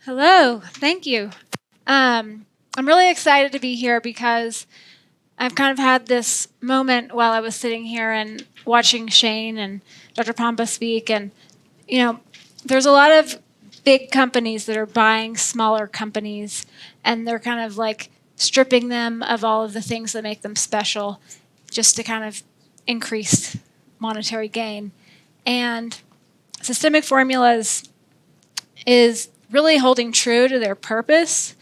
Hello, thank you. I'm really excited to be here because I've kind of had this moment while I was sitting here and watching Shane and Dr. Pompa speak. And, you know, there's a lot of big companies that are buying smaller companies, and they're kind of like stripping them of all of the things that make them special just to kind of increase monetary gain. And systemic formulas is really holding true to their purpose.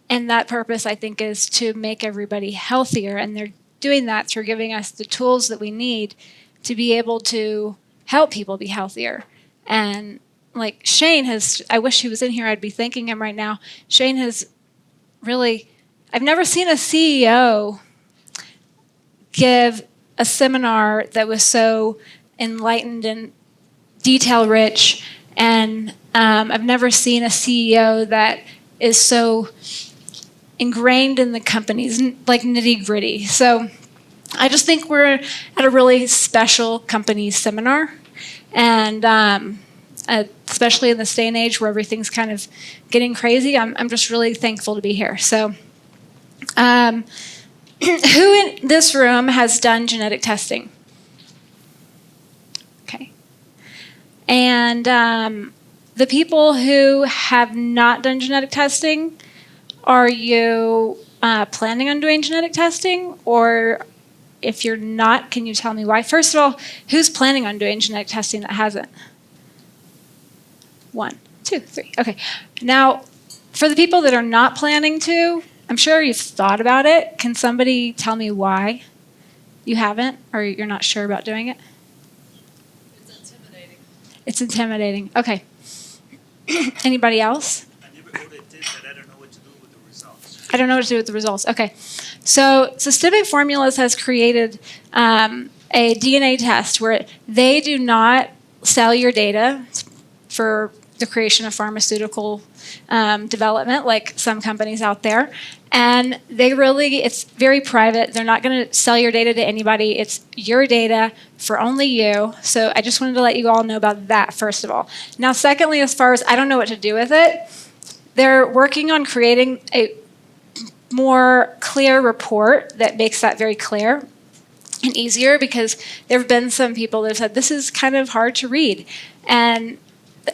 And that purpose, I think, is to make everybody healthier. And they're doing that through giving us the tools that we need to be able to help people be healthier. And like Shane has, I wish he was in here, I'd be thanking him right now. Shane has really, I've never seen a CEO give a seminar that was so enlightened and detail rich. And I've never seen a CEO that is so ingrained in the company's like nitty gritty. So I just think we're at a really special company seminar. And especially in this day and age where everything's kind of getting crazy, I'm just really thankful to be here. So who in this room has done genetic testing? Okay. And the people who have not done genetic testing, are you planning on doing genetic testing? Or if you're not, can you tell me why? First of all, who's planning on doing genetic testing that hasn't? 1, 2, 3. Okay. Now, for the people that are not planning to, I'm sure you've thought about it. Can somebody tell me why you haven't, or you're not sure about doing it? It's intimidating. It's intimidating. Okay. Anybody else? I never go to this, but I don't know what to do with the results. I don't know what to do with the results. Okay. So Systemic Formulas has created a DNA test where they do not sell your data for the creation of pharmaceutical development like some companies out there. And it's very private. They're not going to sell your data to anybody. It's your data for only you. So I just wanted to let you all know about that, first of all. Now, secondly, as far as I don't know what to do with it, they're working on creating a more clear report that makes that very clear and easier, because there have been some people that have said this is kind of hard to read. And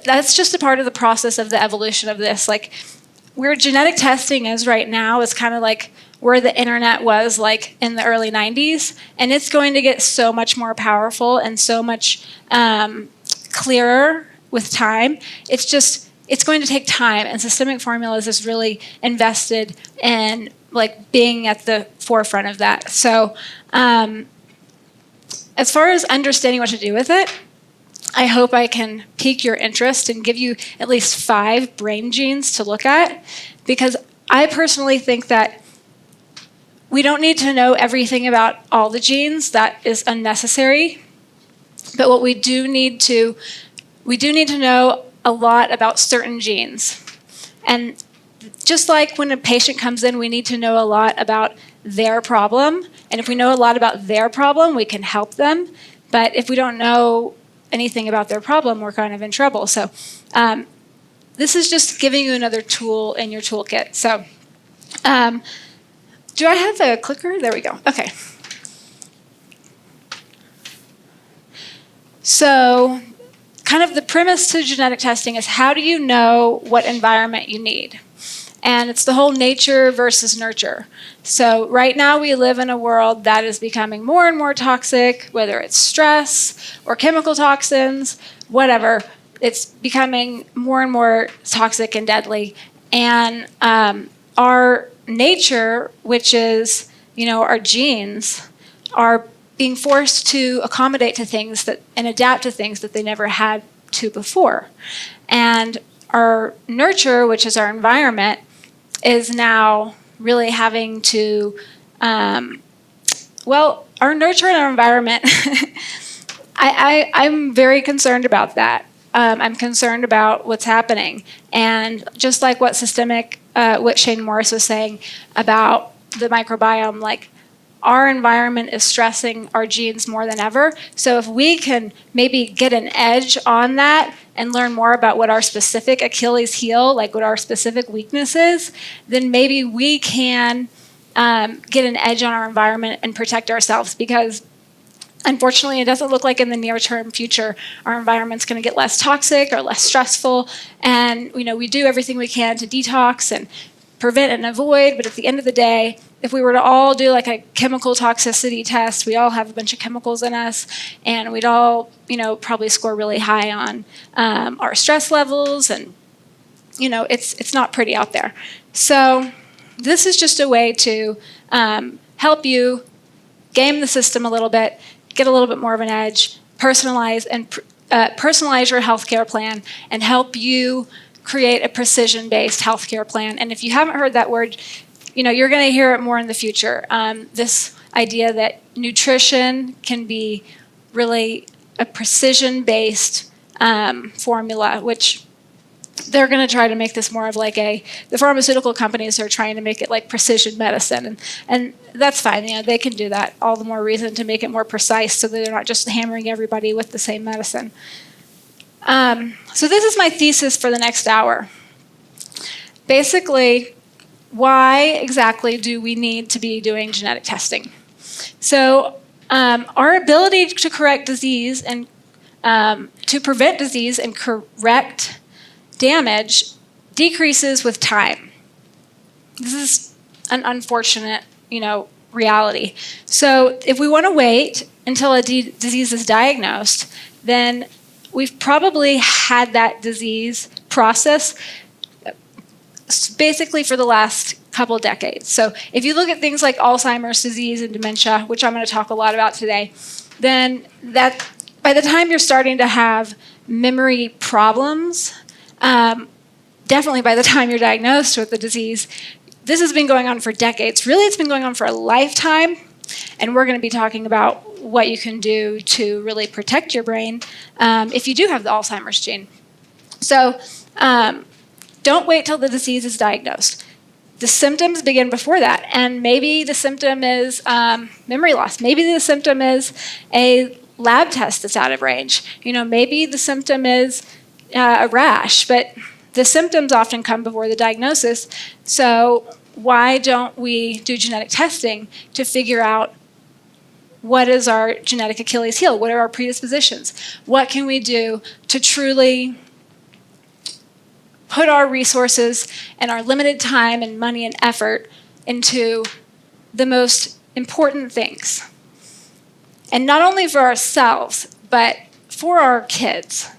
that's just a part of the process of the evolution of this. Like, where genetic testing is right now is kind of like where the internet was like in the early 90s, and it's going to get so much more powerful and so much clearer with time. It's going to take time, and Systemic Formulas is really invested in like being at the forefront of that. So as far as understanding what to do with it, I hope I can pique your interest and give you at least 5 brain genes to look at, because I personally think that we don't need to know everything about all the genes. That is unnecessary. But what we do need to know a lot about certain genes. And just like when a patient comes in, we need to know a lot about their problem. And if we know a lot about their problem, we can help them. But if we don't know anything about their problem, we're kind of in trouble. So this is just giving you another tool in your toolkit. So do I have a clicker? There we go. Okay. So kind of the premise to genetic testing is, how do you know what environment you need? And it's the whole nature versus nurture. So right now we live in a world that is becoming more and more toxic, whether it's stress or chemical toxins, whatever. It's becoming more and more toxic and deadly. And our nature, which is, our genes, are being forced to accommodate to things and adapt to things that they never had to before. And our nurture, which is our environment, is now really having to, our nurture and our environment, I'm very concerned about that. I'm concerned about what's happening. And just like what Shane Morris was saying about the microbiome, like our environment is stressing our genes more than ever. So if we can maybe get an edge on that and learn more about what our specific Achilles heel, like what our specific weakness is, then maybe we can get an edge on our environment and protect ourselves, because unfortunately, it doesn't look like in the near-term future our environment's going to get less toxic or less stressful. And we do everything we can to detox and prevent and avoid. But at the end of the day, if we were to all do like a chemical toxicity test, we all have a bunch of chemicals in us, and we'd all, probably score really high on our stress levels, and it's not pretty out there. So this is just a way to help you game the system a little bit, get a little bit more of an edge, personalize your healthcare plan, and help you create a precision-based healthcare plan. And if you haven't heard that word, you're going to hear it more in the future. This idea that nutrition can be really a precision-based formula, which they're going to try to make this more of like the pharmaceutical companies are trying to make it like precision medicine. And that's fine. They can do that. All the more reason to make it more precise so that they're not just hammering everybody with the same medicine. So this is my thesis for the next hour. Basically, why exactly do we need to be doing genetic testing? So our ability to correct disease and to prevent disease and correct damage decreases with time. This is an unfortunate, reality. So if we want to wait until a disease is diagnosed, then we've probably had that disease process basically for the last couple decades. So if you look at things like Alzheimer's disease and dementia, which I'm going to talk a lot about today, then that by the time you're starting to have memory problems, definitely by the time you're diagnosed with the disease, this has been going on for decades. Really, it's been going on for a lifetime, and we're going to be talking about what you can do to really protect your brain if you do have the Alzheimer's gene. So don't wait till the disease is diagnosed. The symptoms begin before that, and maybe the symptom is memory loss. Maybe the symptom is a lab test that's out of range. Maybe the symptom is a rash, but the symptoms often come before the diagnosis. So why don't we do genetic testing to figure out what is our genetic Achilles heel? What are our predispositions? What can we do to truly put our resources and our limited time and money and effort into the most important things? And not only for ourselves, but for our kids.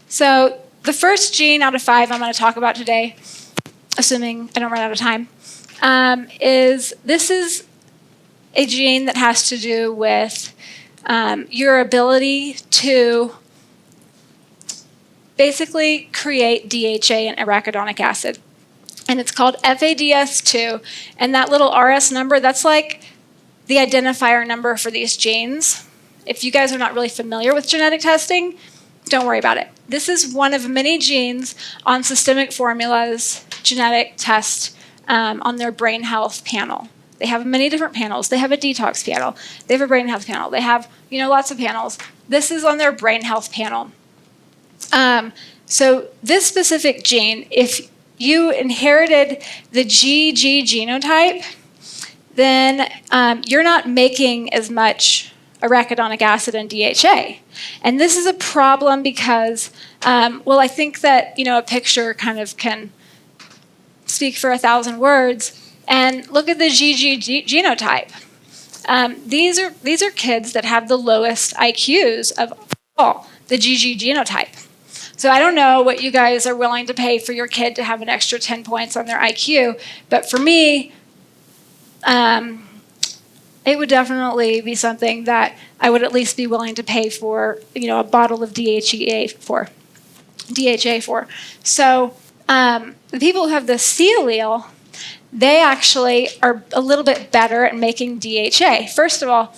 So the first gene out of 5 I'm going to talk about today, assuming I don't run out of time, is a gene that has to do with your ability to basically create DHA and arachidonic acid. And it's called FADS2. And that little RS number, that's like the identifier number for these genes. If you guys are not really familiar with genetic testing, don't worry about it. This is one of many genes on Systemic Formula's genetic test on their brain health panel. They have many different panels. They have a detox panel. They have a brain health panel. They have, lots of panels. This is on their brain health panel. So this specific gene, if you inherited the GG genotype, then you're not making as much arachidonic acid and DHA. And this is a problem because, I think that, a picture kind of can speak for 1,000 words. And look at the GG genotype. These are kids that have the lowest IQs of all, the GG genotype. So I don't know what you guys are willing to pay for your kid to have an extra 10 points on their IQ, but for me, it would definitely be something that I would at least be willing to pay for, a bottle of DHA for. So the people who have the C allele, they actually are a little bit better at making DHA. First of all,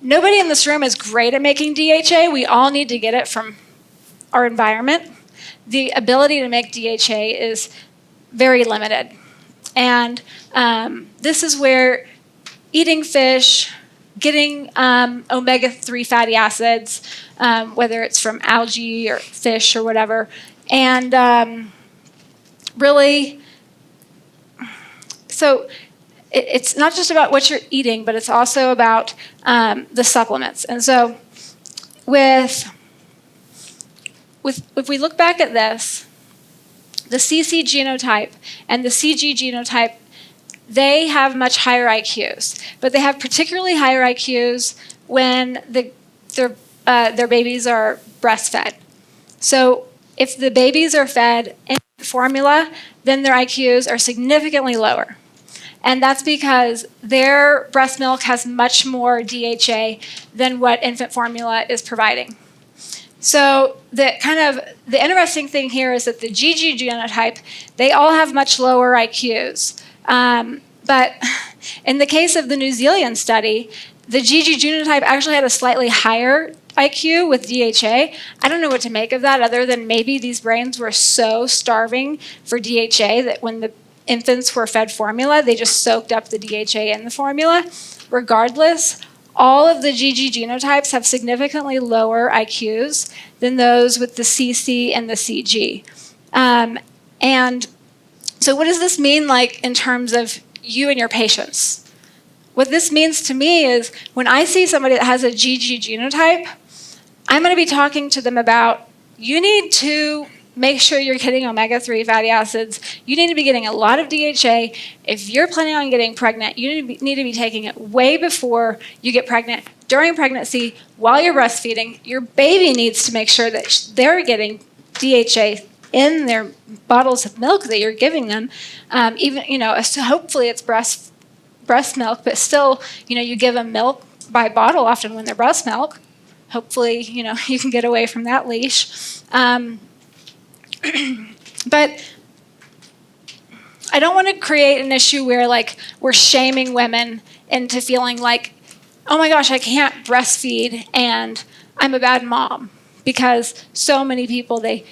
nobody in this room is great at making DHA. We all need to get it from our environment. The ability to make DHA is very limited. And this is where eating fish, getting omega-3 fatty acids, whether it's from algae or fish or whatever, and really, so it's not just about what you're eating, but it's also about the supplements. And so if we look back at this, the CC genotype and the CG genotype, they have much higher IQs, but they have particularly higher IQs when their babies are breastfed. So if the babies are fed infant formula, then their IQs are significantly lower. And that's because their breast milk has much more DHA than what infant formula is providing. So the interesting thing here is that the GG genotype, they all have much lower IQs. But in the case of the New Zealand study, the GG genotype actually had a slightly higher IQ with DHA. I don't know what to make of that other than maybe these brains were so starving for DHA that when the infants were fed formula, they just soaked up the DHA in the formula. Regardless, all of the GG genotypes have significantly lower IQs than those with the CC and the CG. And so what does this mean like in terms of you and your patients? What this means to me is when I see somebody that has a GG genotype, I'm going to be talking to them about you need to make sure you're getting omega-3 fatty acids. You need to be getting a lot of DHA. If you're planning on getting pregnant, you need to be taking it way before you get pregnant. During pregnancy, while you're breastfeeding, your baby needs to make sure that they're getting DHA in their bottles of milk that you're giving them. So hopefully it's breast milk, but still, you give them milk by bottle often when they're breast milk. Hopefully, you can get away from that leash. But I don't want to create an issue where we're shaming women into feeling like, oh my gosh, I can't breastfeed and I'm a bad mom, because so many people, they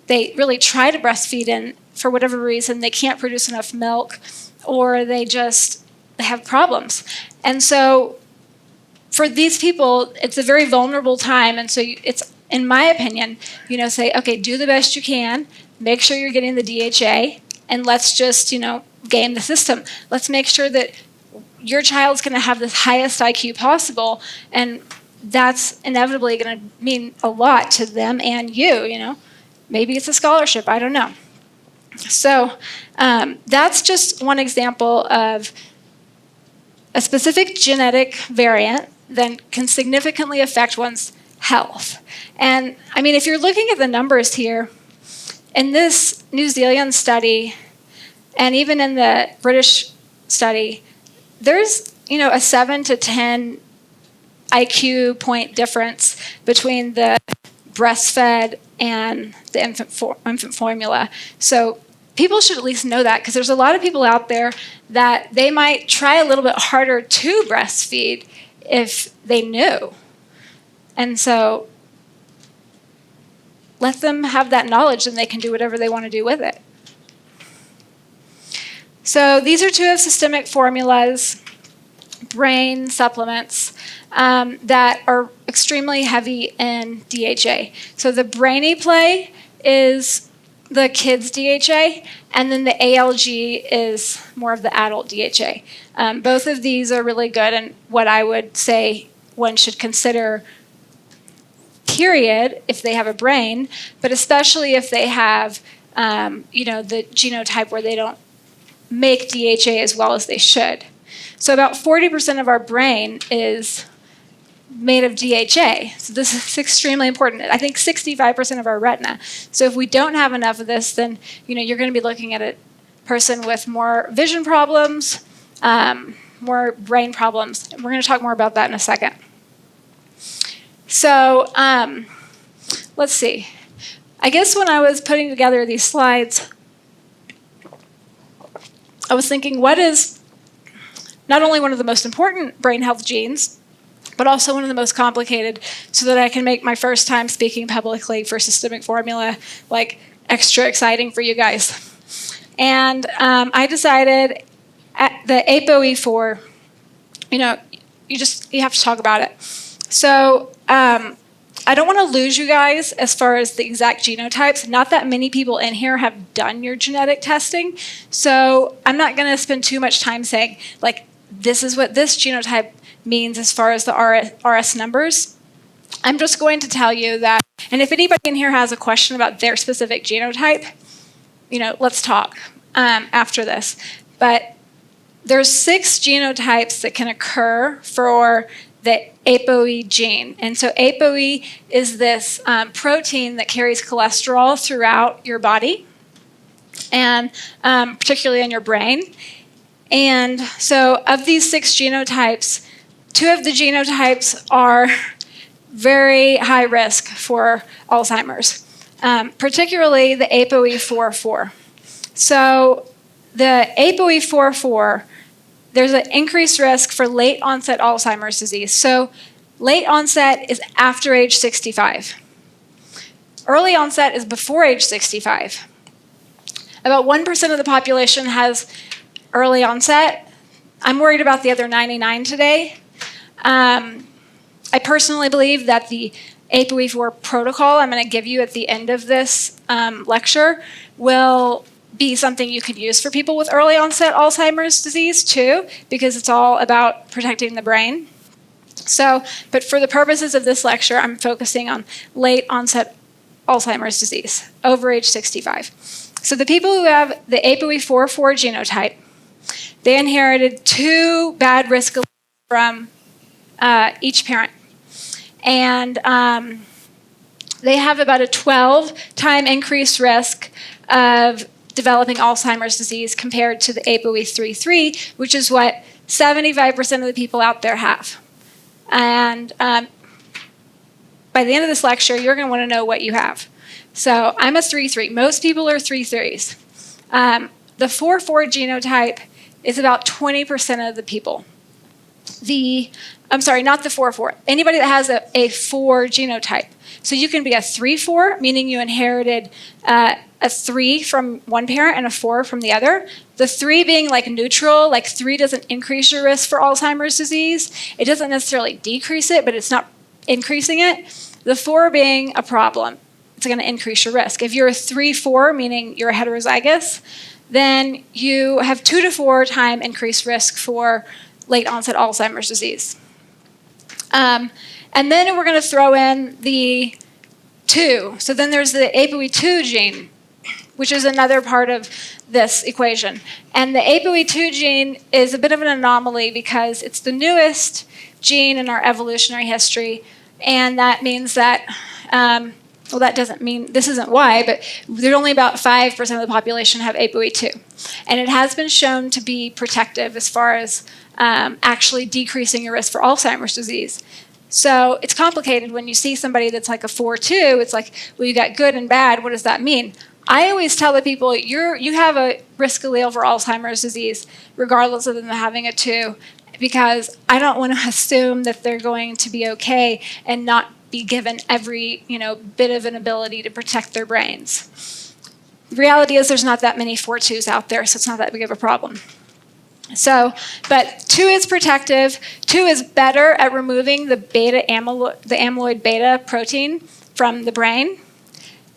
really try to breastfeed and for whatever reason they can't produce enough milk or they have problems. And so for these people, it's a very vulnerable time, and so it's, in my opinion, say, okay, do the best you can, make sure you're getting the DHA, and let's just, game the system. Let's make sure that your child's going to have the highest IQ possible, and that's inevitably going to mean a lot to them and you. Maybe it's a scholarship, I don't know. So that's just one example of a specific genetic variant that can significantly affect one's health. And I mean, if you're looking at the numbers here, in this New Zealand study, and even in the British study, there's a 7 to 10 IQ point difference between the breastfed and the infant formula. So people should at least know that, because there's a lot of people out there that they might try a little bit harder to breastfeed if they knew. And so let them have that knowledge and they can do whatever they want to do with it. So these are two of systemic formulas, brain supplements, that are extremely heavy in DHA. So the Brainy Play is the kids' DHA, and then the ALG is more of the adult DHA. Both of these are really good, and what I would say one should consider, period, if they have a brain, but especially if they have, the genotype where they don't make DHA as well as they should. So about 40% of our brain is made of DHA. So this is extremely important. I think 65% of our retina. So if we don't have enough of this, then you're going to be looking at a person with more vision problems, more brain problems. We're going to talk more about that in a second. So let's see. I guess when I was putting together these slides, I was thinking, what is not only one of the most important brain health genes, but also one of the most complicated, so that I can make my first time speaking publicly for systemic formula extra exciting for you guys. And I decided the ApoE4, you have to talk about it. So I don't want to lose you guys as far as the exact genotypes. Not that many people in here have done your genetic testing. So I'm not going to spend too much time saying, like, this is what this genotype means as far as the RS numbers. I'm just going to tell you that, and if anybody in here has a question about their specific genotype, let's talk after this. But there's 6 genotypes that can occur for the ApoE gene. And so ApoE is this protein that carries cholesterol throughout your body, and particularly in your brain. And so of these 6 genotypes, 2 of the genotypes are very high risk for Alzheimer's, particularly the ApoE4/4. So the ApoE4/4, there's an increased risk for late onset Alzheimer's disease. So late onset is after age 65. Early onset is before age 65. About 1% of the population has early onset. I'm worried about the other 99 today. I personally believe that the ApoE4 protocol I'm going to give you at the end of this lecture will be something you could use for people with early onset Alzheimer's disease too, because it's all about protecting the brain. So, but for the purposes of this lecture, I'm focusing on late onset Alzheimer's disease, over age 65. So the people who have the ApoE4/4 genotype, they inherited 2 bad risk alleles from each parent. And they have about a 12-time increased risk of developing Alzheimer's disease compared to the ApoE3/3, which is what 75% of the people out there have. And by the end of this lecture, you're going to want to know what you have. So I'm a 3/3. Most people are 3/3s. The 4/4 genotype is about 20% of the people. I'm sorry, not the 4/4. Anybody that has a 4 genotype. So you can be a 3/4, meaning you inherited a 3 from one parent and a 4 from the other. The 3 being like neutral, like 3 doesn't increase your risk for Alzheimer's disease. It doesn't necessarily decrease it, but it's not increasing it. The 4 being a problem. It's going to increase your risk. If you're a 3/4, meaning you're a heterozygous, then you have 2 to 4 time increased risk for late onset Alzheimer's disease. And then we're going to throw in the 2. So then there's the ApoE2 gene, which is another part of this equation. And the ApoE2 gene is a bit of an anomaly because it's the newest gene in our evolutionary history. And that means that, well, that doesn't mean, this isn't why, but there's only about 5% of the population have ApoE2. And it has been shown to be protective as far as actually decreasing your risk for Alzheimer's disease. So it's complicated when you see somebody that's like a 4/2. It's like, well, you got good and bad. What does that mean? I always tell the people, you have a risk allele for Alzheimer's disease, regardless of them having a 2, because I don't want to assume that they're going to be okay and not be given every bit of an ability to protect their brains. The reality is there's not that many 4/2s out there, so it's not that big of a problem. So, but 2 is protective. 2 is better at removing the amyloid beta protein from the brain.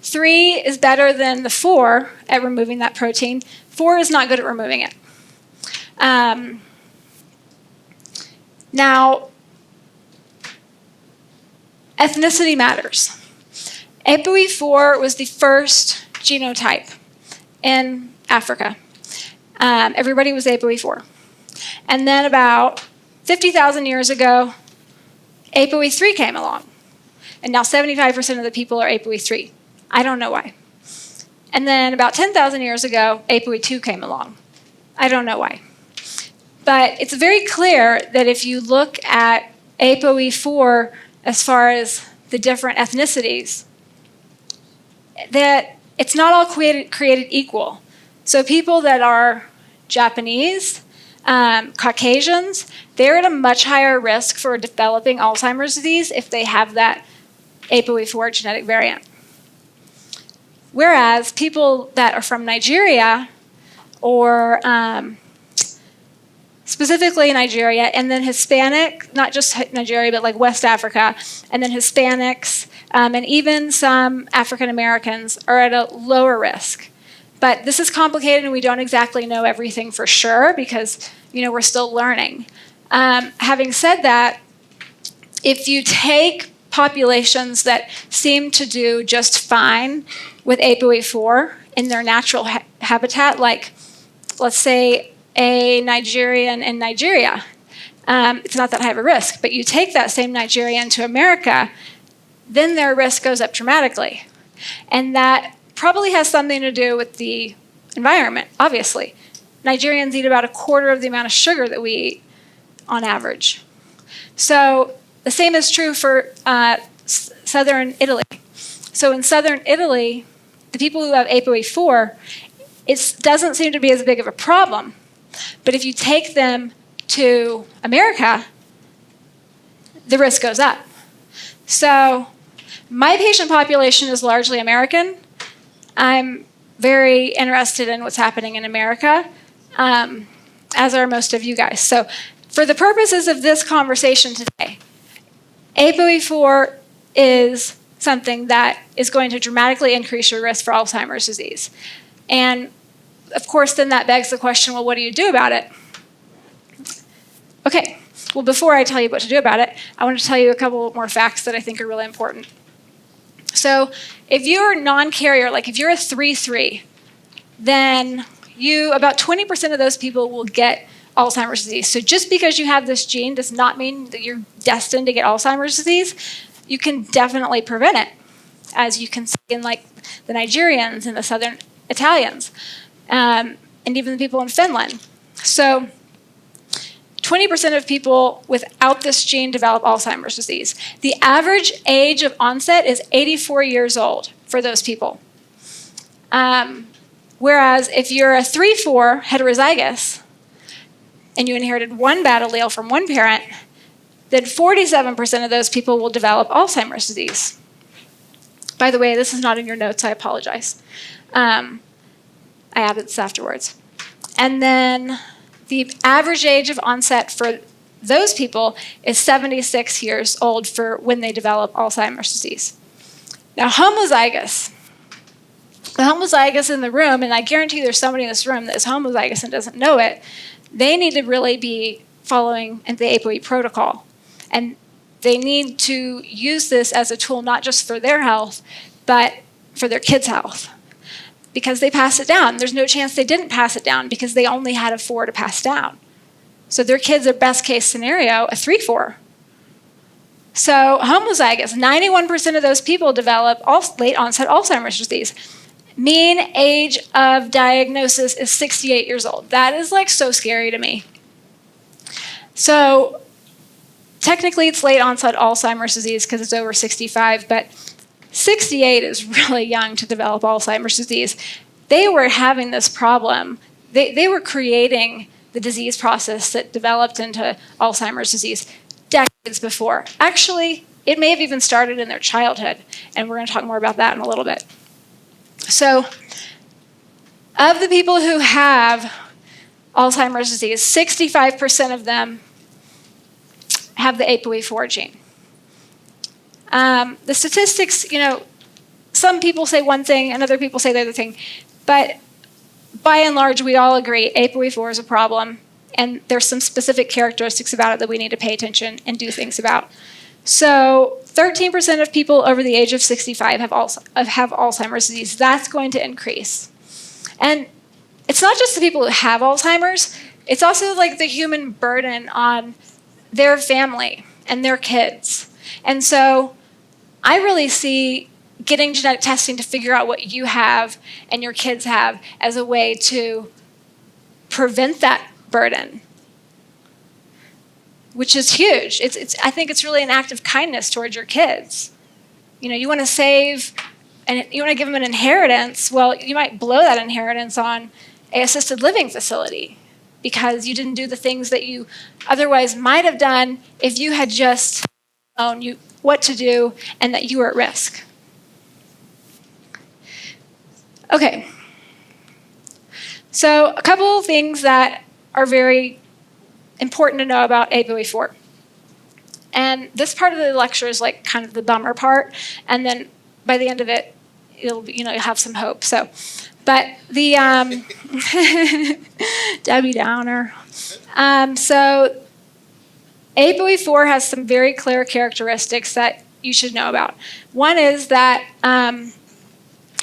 3 is better than the 4 at removing that protein. 4 is not good at removing it. Now, ethnicity matters. ApoE4 was the first genotype in Africa. Everybody was ApoE4. And then about 50,000 years ago, ApoE3 came along. And now 75% of the people are ApoE3. I don't know why. And then about 10,000 years ago, ApoE2 came along. I don't know why. But it's very clear that if you look at ApoE4 as far as the different ethnicities, that it's not all created equal. So people that are Japanese, Caucasians, they're at a much higher risk for developing Alzheimer's disease if they have that ApoE4 genetic variant. Whereas people that are from Nigeria or specifically Nigeria, and then Hispanic, not just Nigeria, but like West Africa, and then Hispanics, and even some African Americans are at a lower risk. But this is complicated, and we don't exactly know everything for sure because, we're still learning. Having said that, if you take populations that seem to do just fine with ApoE4 in their natural habitat, like let's say a Nigerian in Nigeria, it's not that high of a risk, but you take that same Nigerian to America, then their risk goes up dramatically. And that probably has something to do with the environment, obviously. Nigerians eat about a quarter of the amount of sugar that we eat on average. So the same is true for southern Italy. So in southern Italy, the people who have ApoE4, it doesn't seem to be as big of a problem. But if you take them to America, the risk goes up. So my patient population is largely American. I'm very interested in what's happening in America, as are most of you guys. So for the purposes of this conversation today, ApoE4 is something that is going to dramatically increase your risk for Alzheimer's disease. And of course, then that begs the question, well, what do you do about it? Okay, well, before I tell you what to do about it, I want to tell you a couple more facts that I think are really important. So if you're non-carrier, like if you're a 3-3, then about 20% of those people will get Alzheimer's disease. So just because you have this gene does not mean that you're destined to get Alzheimer's disease. You can definitely prevent it, as you can see in like the Nigerians and the Southern Italians, and even the people in Finland. So 20% of people without this gene develop Alzheimer's disease. The average age of onset is 84 years old for those people. Whereas if you're a 3-4 heterozygous and you inherited one bad allele from one parent, then 47% of those people will develop Alzheimer's disease. By the way, this is not in your notes, I apologize. I added this afterwards. And then the average age of onset for those people is 76 years old for when they develop Alzheimer's disease. Now, homozygous. The homozygous in the room, and I guarantee there's somebody in this room that is homozygous and doesn't know it, they need to really be following the ApoE protocol. And they need to use this as a tool not just for their health, but for their kids' health. Because they pass it down. There's no chance they didn't pass it down because they only had a 4 to pass down. So their kids are best case scenario, a 3-4. So homozygous, 91% of those people develop late onset Alzheimer's disease. Mean age of diagnosis is 68 years old. That is like so scary to me. So technically it's late onset Alzheimer's disease because it's over 65, but 68 is really young to develop Alzheimer's disease. They were having this problem. They were creating the disease process that developed into Alzheimer's disease decades before. Actually, it may have even started in their childhood, and we're going to talk more about that in a little bit. So, of the people who have Alzheimer's disease, 65% of them have the ApoE4 gene. The statistics, some people say one thing and other people say the other thing, but by and large, we all agree ApoE4 is a problem, and there's some specific characteristics about it that we need to pay attention and do things about. So 13% of people over the age of 65 have Alzheimer's disease. That's going to increase. And it's not just the people who have Alzheimer's, it's also like the human burden on their family and their kids. And so I really see getting genetic testing to figure out what you have and your kids have as a way to prevent that burden, which is huge. I think it's really an act of kindness towards your kids. You want to save and you want to give them an inheritance. Well, you might blow that inheritance on an assisted living facility because you didn't do the things that you otherwise might have done if you had just known what to do and that you were at risk. Okay. So a couple of things that are very important to know about ApoE4. And this part of the lecture is like kind of the bummer part, and then by the end of it, you'll have some hope. So, but the Debbie Downer. So ApoE4 has some very clear characteristics that you should know about. One is that,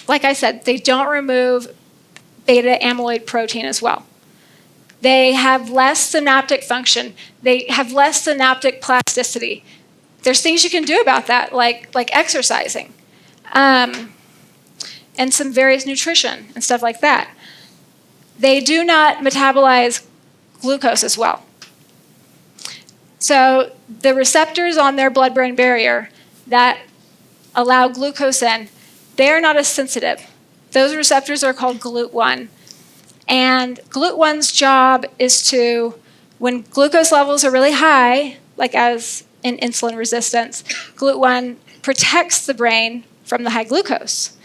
like I said, they don't remove beta amyloid protein as well. They have less synaptic function. They have less synaptic plasticity. There's things you can do about that, like exercising, and some various nutrition and stuff like that. They do not metabolize glucose as well. So the receptors on their blood-brain barrier that allow glucose in, they are not as sensitive. Those receptors are called GLUT1. And GLUT1's job is to, when glucose levels are really high, like as in insulin resistance, GLUT1 protects the brain from the high glucose.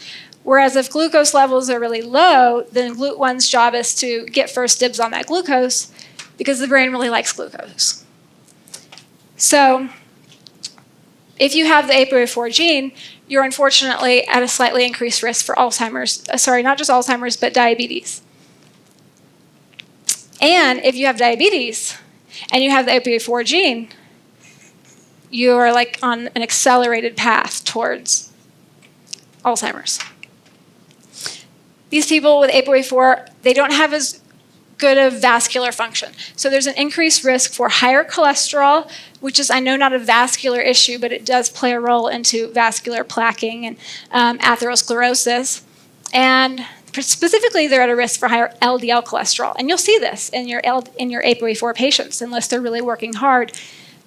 Whereas if glucose levels are really low, then GLUT1's job is to get first dibs on that glucose because the brain really likes glucose. So if you have the ApoE4 gene, you're unfortunately at a slightly increased risk for Alzheimer's. Sorry, not just Alzheimer's, but diabetes. And if you have diabetes and you have the ApoE4 gene, you are like on an accelerated path towards Alzheimer's. These people with ApoE4, they don't have as good of vascular function. So there's an increased risk for higher cholesterol, which is, I know, not a vascular issue, but it does play a role into vascular plaquing and atherosclerosis. And specifically, they're at a risk for higher LDL cholesterol. And you'll see this in your ApoE4 patients, unless they're really working hard.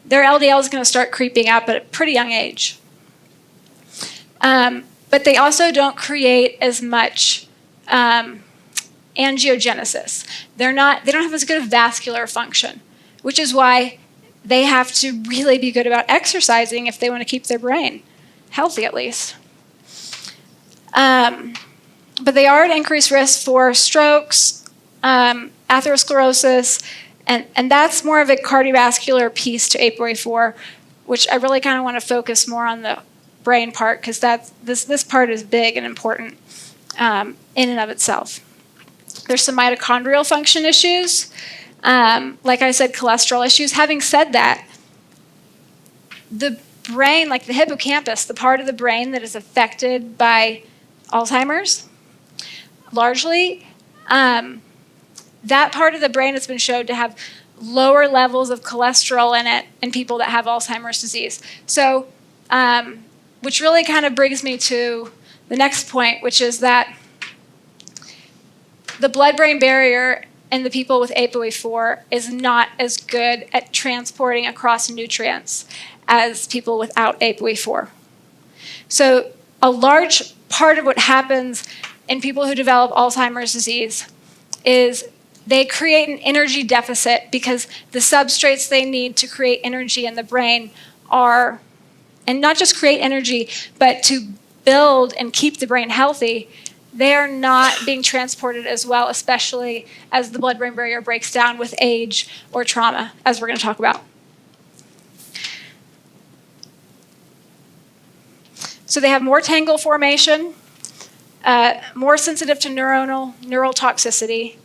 Their LDL is going to start creeping up at a pretty young age. But they also don't create as much angiogenesis. They don't have as good a vascular function, which is why they have to really be good about exercising if they want to keep their brain healthy, at least. But they are at increased risk for strokes, atherosclerosis, and that's more of a cardiovascular piece to ApoE4, which I really kind of want to focus more on the brain part, because this part is big and important in and of itself. There's some mitochondrial function issues. Like I said, cholesterol issues. Having said that, the brain, like the hippocampus, the part of the brain that is affected by Alzheimer's, largely, that part of the brain has been shown to have lower levels of cholesterol in it in people that have Alzheimer's disease. So, which really kind of brings me to the next point, which is that the blood-brain barrier in the people with ApoE4 is not as good at transporting across nutrients as people without ApoE4. So a large part of what happens in people who develop Alzheimer's disease is they create an energy deficit because the substrates they need to create energy in the brain are, and not just create energy, but to build and keep the brain healthy, they are not being transported as well, especially as the blood-brain barrier breaks down with age or trauma, as we're going to talk about. So they have more tangle formation, more sensitive to neural toxicity,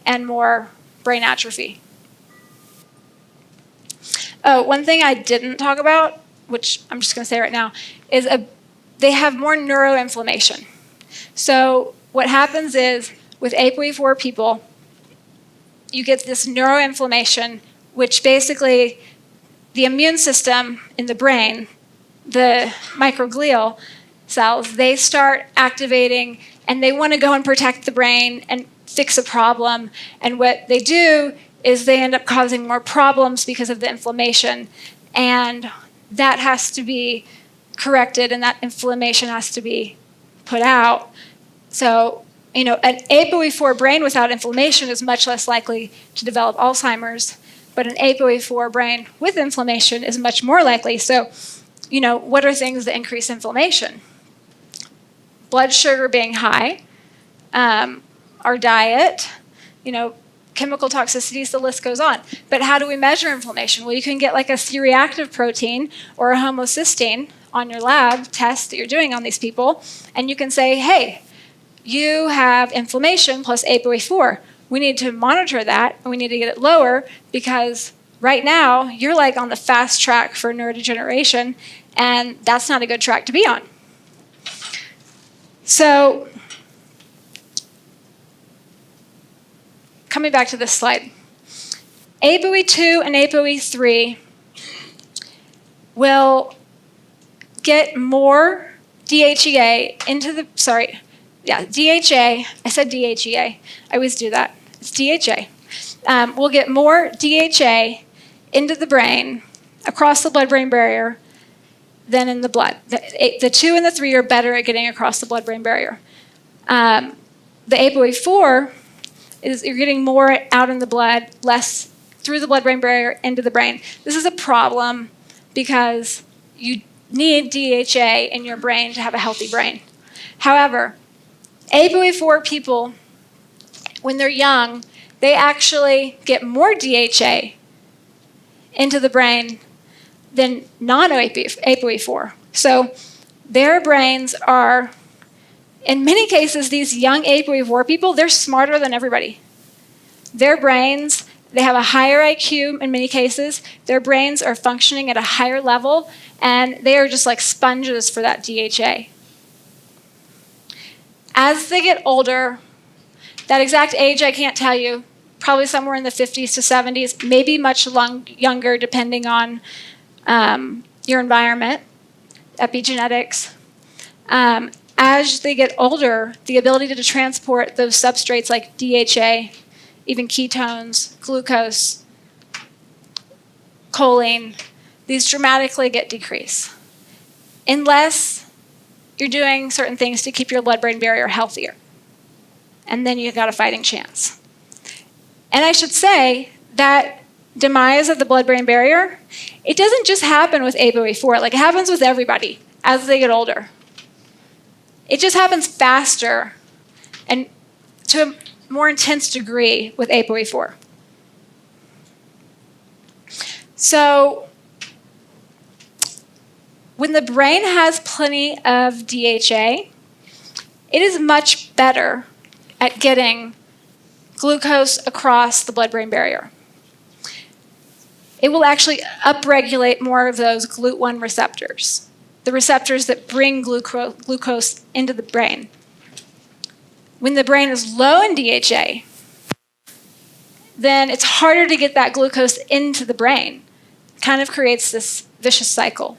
and more brain atrophy. Oh, one thing I didn't talk about, which I'm just going to say right now, is they have more neuroinflammation. So what happens is, with ApoE4 people, you get this neuroinflammation, which basically the immune system in the brain, the microglial cells, they start activating and they want to go and protect the brain and fix a problem. And what they do is they end up causing more problems because of the inflammation. And that has to be corrected, and that inflammation has to be put out. So, an ApoE4 brain without inflammation is much less likely to develop Alzheimer's, but an ApoE4 brain with inflammation is much more likely. So, what are things that increase inflammation? Blood sugar being high, our diet, chemical toxicities, the list goes on. But how do we measure inflammation? Well, you can get like a C-reactive protein or a homocysteine on your lab test that you're doing on these people, and you can say, hey, you have inflammation plus ApoE4. We need to monitor that, and we need to get it lower because right now you're like on the fast track for neurodegeneration, and that's not a good track to be on. So, coming back to this slide, ApoE2 and ApoE3 will get more DHEA into the, DHA, I said DHEA, I always do that, it's DHA. We'll get more DHA into the brain, across the blood-brain barrier, than in the blood. The 2 and the 3 are better at getting across the blood-brain barrier. The ApoE4 is you're getting more out in the blood, less through the blood-brain barrier into the brain. This is a problem because you need DHA in your brain to have a healthy brain. However, ApoE4 people, when they're young, they actually get more DHA into the brain than non-ApoE4. So their brains are, in many cases, these young ApoE4 people, they're smarter than everybody. Their brains, they have a higher IQ in many cases. Their brains are functioning at a higher level, and they are just like sponges for that DHA. As they get older, that exact age I can't tell you, probably somewhere in the 50s to 70s, maybe much younger depending on your environment, epigenetics. As they get older, the ability to transport those substrates like DHA, even ketones, glucose, choline, these dramatically get decreased. Unless you're doing certain things to keep your blood-brain barrier healthier. And then you've got a fighting chance. And I should say that demise of the blood-brain barrier, it doesn't just happen with ApoE4. Like, it happens with everybody as they get older. It just happens faster and to a more intense degree with ApoE4. So when the brain has plenty of DHA, it is much better at getting glucose across the blood-brain barrier. It will actually upregulate more of those GLUT1 receptors, the receptors that bring glucose into the brain. When the brain is low in DHA, then it's harder to get that glucose into the brain. It kind of creates this vicious cycle.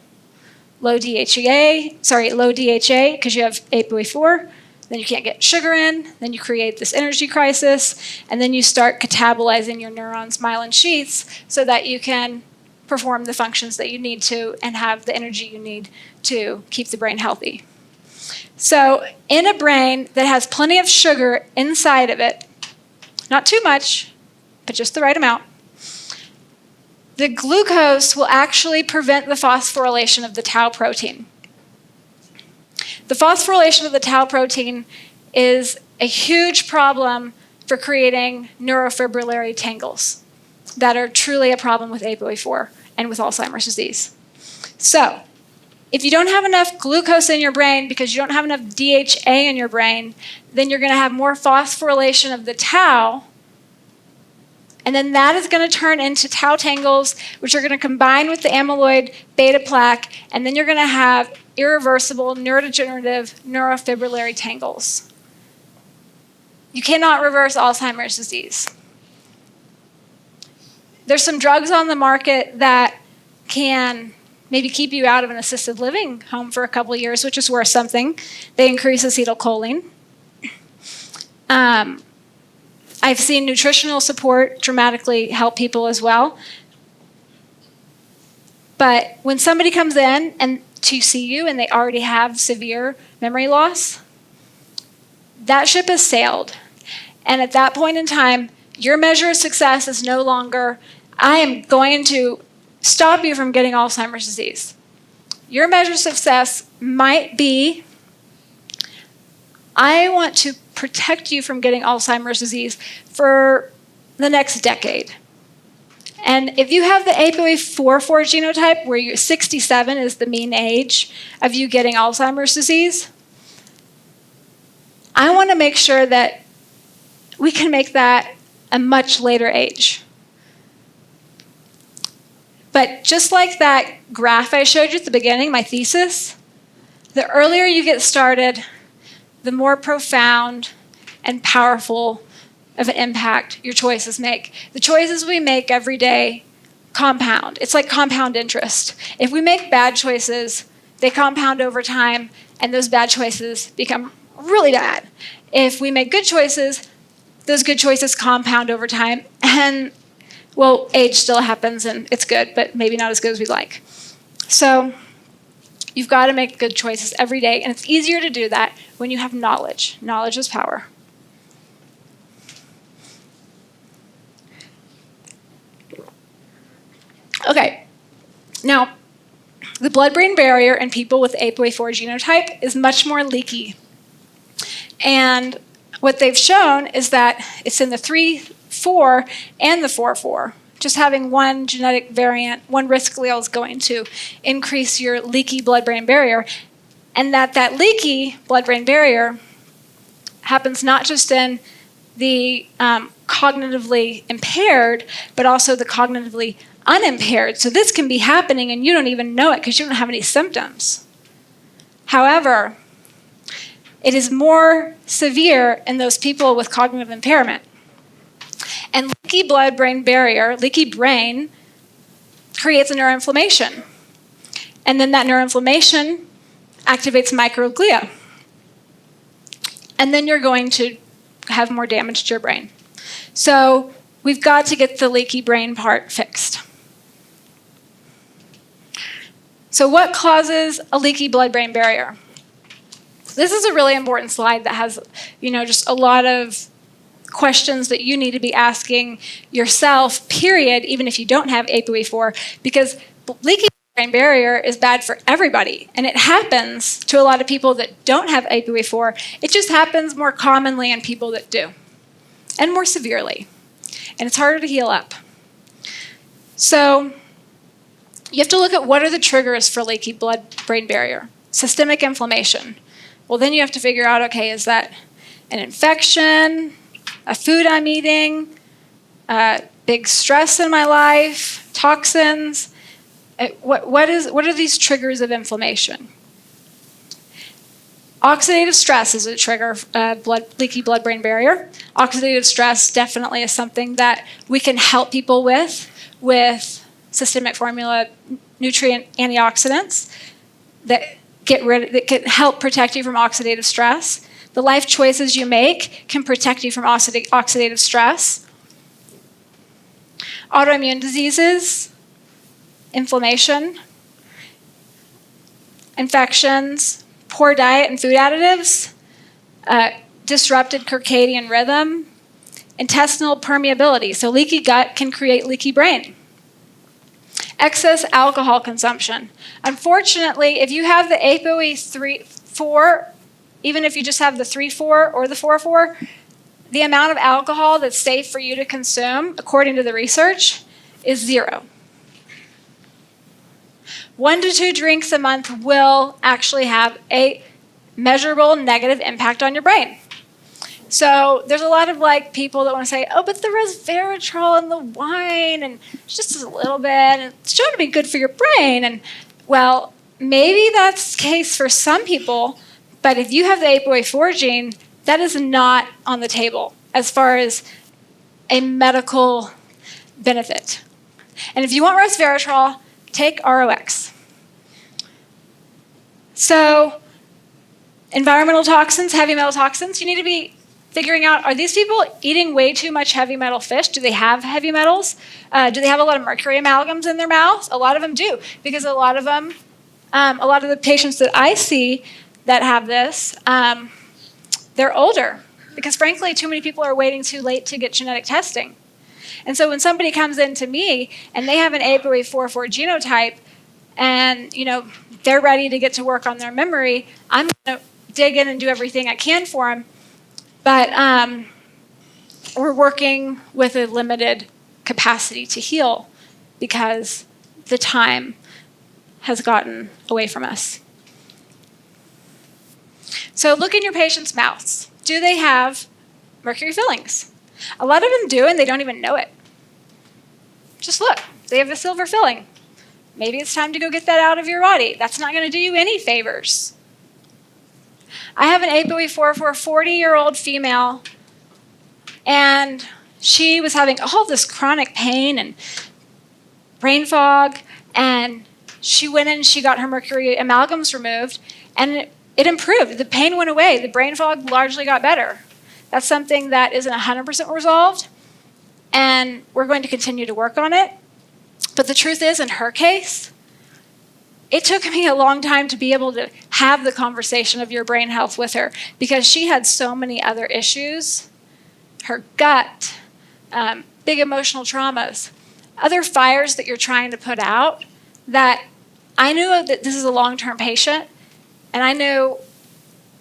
Low DHA, because you have ApoE4, then you can't get sugar in, then you create this energy crisis, and then you start catabolizing your neurons' myelin sheaths so that you can perform the functions that you need to and have the energy you need to keep the brain healthy. So in a brain that has plenty of sugar inside of it, not too much, but just the right amount, the glucose will actually prevent the phosphorylation of the tau protein. The phosphorylation of the tau protein is a huge problem for creating neurofibrillary tangles that are truly a problem with ApoE4 and with Alzheimer's disease. So, if you don't have enough glucose in your brain because you don't have enough DHA in your brain, then you're going to have more phosphorylation of the tau, and then that is going to turn into tau tangles, which are going to combine with the amyloid beta plaque, and then you're going to have irreversible neurodegenerative neurofibrillary tangles. You cannot reverse Alzheimer's disease. There's some drugs on the market that can maybe keep you out of an assisted living home for a couple of years, which is worth something. They increase acetylcholine. I've seen nutritional support dramatically help people as well. But when somebody comes in and to see you and they already have severe memory loss, that ship has sailed. And at that point in time, your measure of success is no longer, I am going to stop you from getting Alzheimer's disease. Your measure of success might be, I want to protect you from getting Alzheimer's disease for the next decade. And if you have the APOE4/4 genotype, where 67 is the mean age of you getting Alzheimer's disease, I want to make sure that we can make that a much later age. But just like that graph I showed you at the beginning, my thesis, the earlier you get started, the more profound and powerful of an impact your choices make. The choices we make every day compound. It's like compound interest. If we make bad choices, they compound over time, and those bad choices become really bad. If we make good choices, those good choices compound over time, and, well, age still happens, and it's good, but maybe not as good as we'd like. So you've got to make good choices every day, and it's easier to do that when you have knowledge. Knowledge is power. Okay, now, the blood-brain barrier in people with APOE4 genotype is much more leaky. And what they've shown is that it's in the 3/4 and the 4/4. Just having one genetic variant, one risk allele is going to increase your leaky blood-brain barrier. And that leaky blood-brain barrier happens not just in the cognitively impaired, but also the cognitively unimpaired. So this can be happening and you don't even know it because you don't have any symptoms. However, it is more severe in those people with cognitive impairment. And leaky blood-brain barrier, leaky brain, creates a neuroinflammation. And then that neuroinflammation activates microglia. And then you're going to have more damage to your brain. So we've got to get the leaky brain part fixed. So what causes a leaky blood-brain barrier? This is a really important slide that has, just a lot of questions that you need to be asking yourself, period, even if you don't have APOE4, because leaky blood-brain barrier is bad for everybody. And it happens to a lot of people that don't have APOE4. It just happens more commonly in people that do, and more severely. And it's harder to heal up. So you have to look at what are the triggers for leaky blood-brain barrier. Systemic inflammation. Well, then you have to figure out, okay, is that an infection, a food I'm eating, big stress in my life, toxins? What are these triggers of inflammation? Oxidative stress is a trigger of leaky blood-brain barrier. Oxidative stress definitely is something that we can help people with systemic formula nutrient antioxidants that can help protect you from oxidative stress. The life choices you make can protect you from oxidative stress. Autoimmune diseases, inflammation, infections, poor diet and food additives, disrupted circadian rhythm, intestinal permeability. So leaky gut can create leaky brain. Excess alcohol consumption. Unfortunately, if you have the APOE3/4, even if you just have the 3/4 or the 4/4, the amount of alcohol that's safe for you to consume, according to the research, is 0. 1 to 2 drinks a month will actually have a measurable negative impact on your brain. So there's a lot of people that want to say, oh, but the resveratrol in the wine, and just a little bit, and it's shown to be good for your brain. And well, maybe that's the case for some people, but if you have the APOE4 gene, that is not on the table as far as a medical benefit. And if you want resveratrol, take ROX. So environmental toxins, heavy metal toxins, you need to be figuring out, are these people eating way too much heavy metal fish? Do they have heavy metals? Do they have a lot of mercury amalgams in their mouths? A lot of them do, because a lot of the patients that I see that have this, they're older, because frankly, too many people are waiting too late to get genetic testing. And so when somebody comes in to me and they have an APOE4/4 genotype and they're ready to get to work on their memory, I'm going to dig in and do everything I can for them. But we're working with a limited capacity to heal because the time has gotten away from us. So look in your patient's mouths. Do they have mercury fillings? A lot of them do, and they don't even know it. Just look. They have a silver filling. Maybe it's time to go get that out of your body. That's not going to do you any favors. I have an ApoE4 for a 40-year-old female, and she was having all this chronic pain and brain fog, and she went in and she got her mercury amalgams removed, and it improved. The pain went away. The brain fog largely got better. That's something that isn't 100% resolved, and we're going to continue to work on it. But the truth is, in her case, it took me a long time to be able to have the conversation of your brain health with her because she had so many other issues. Her gut, big emotional traumas, other fires that you're trying to put out that I knew that this is a long-term patient, and I knew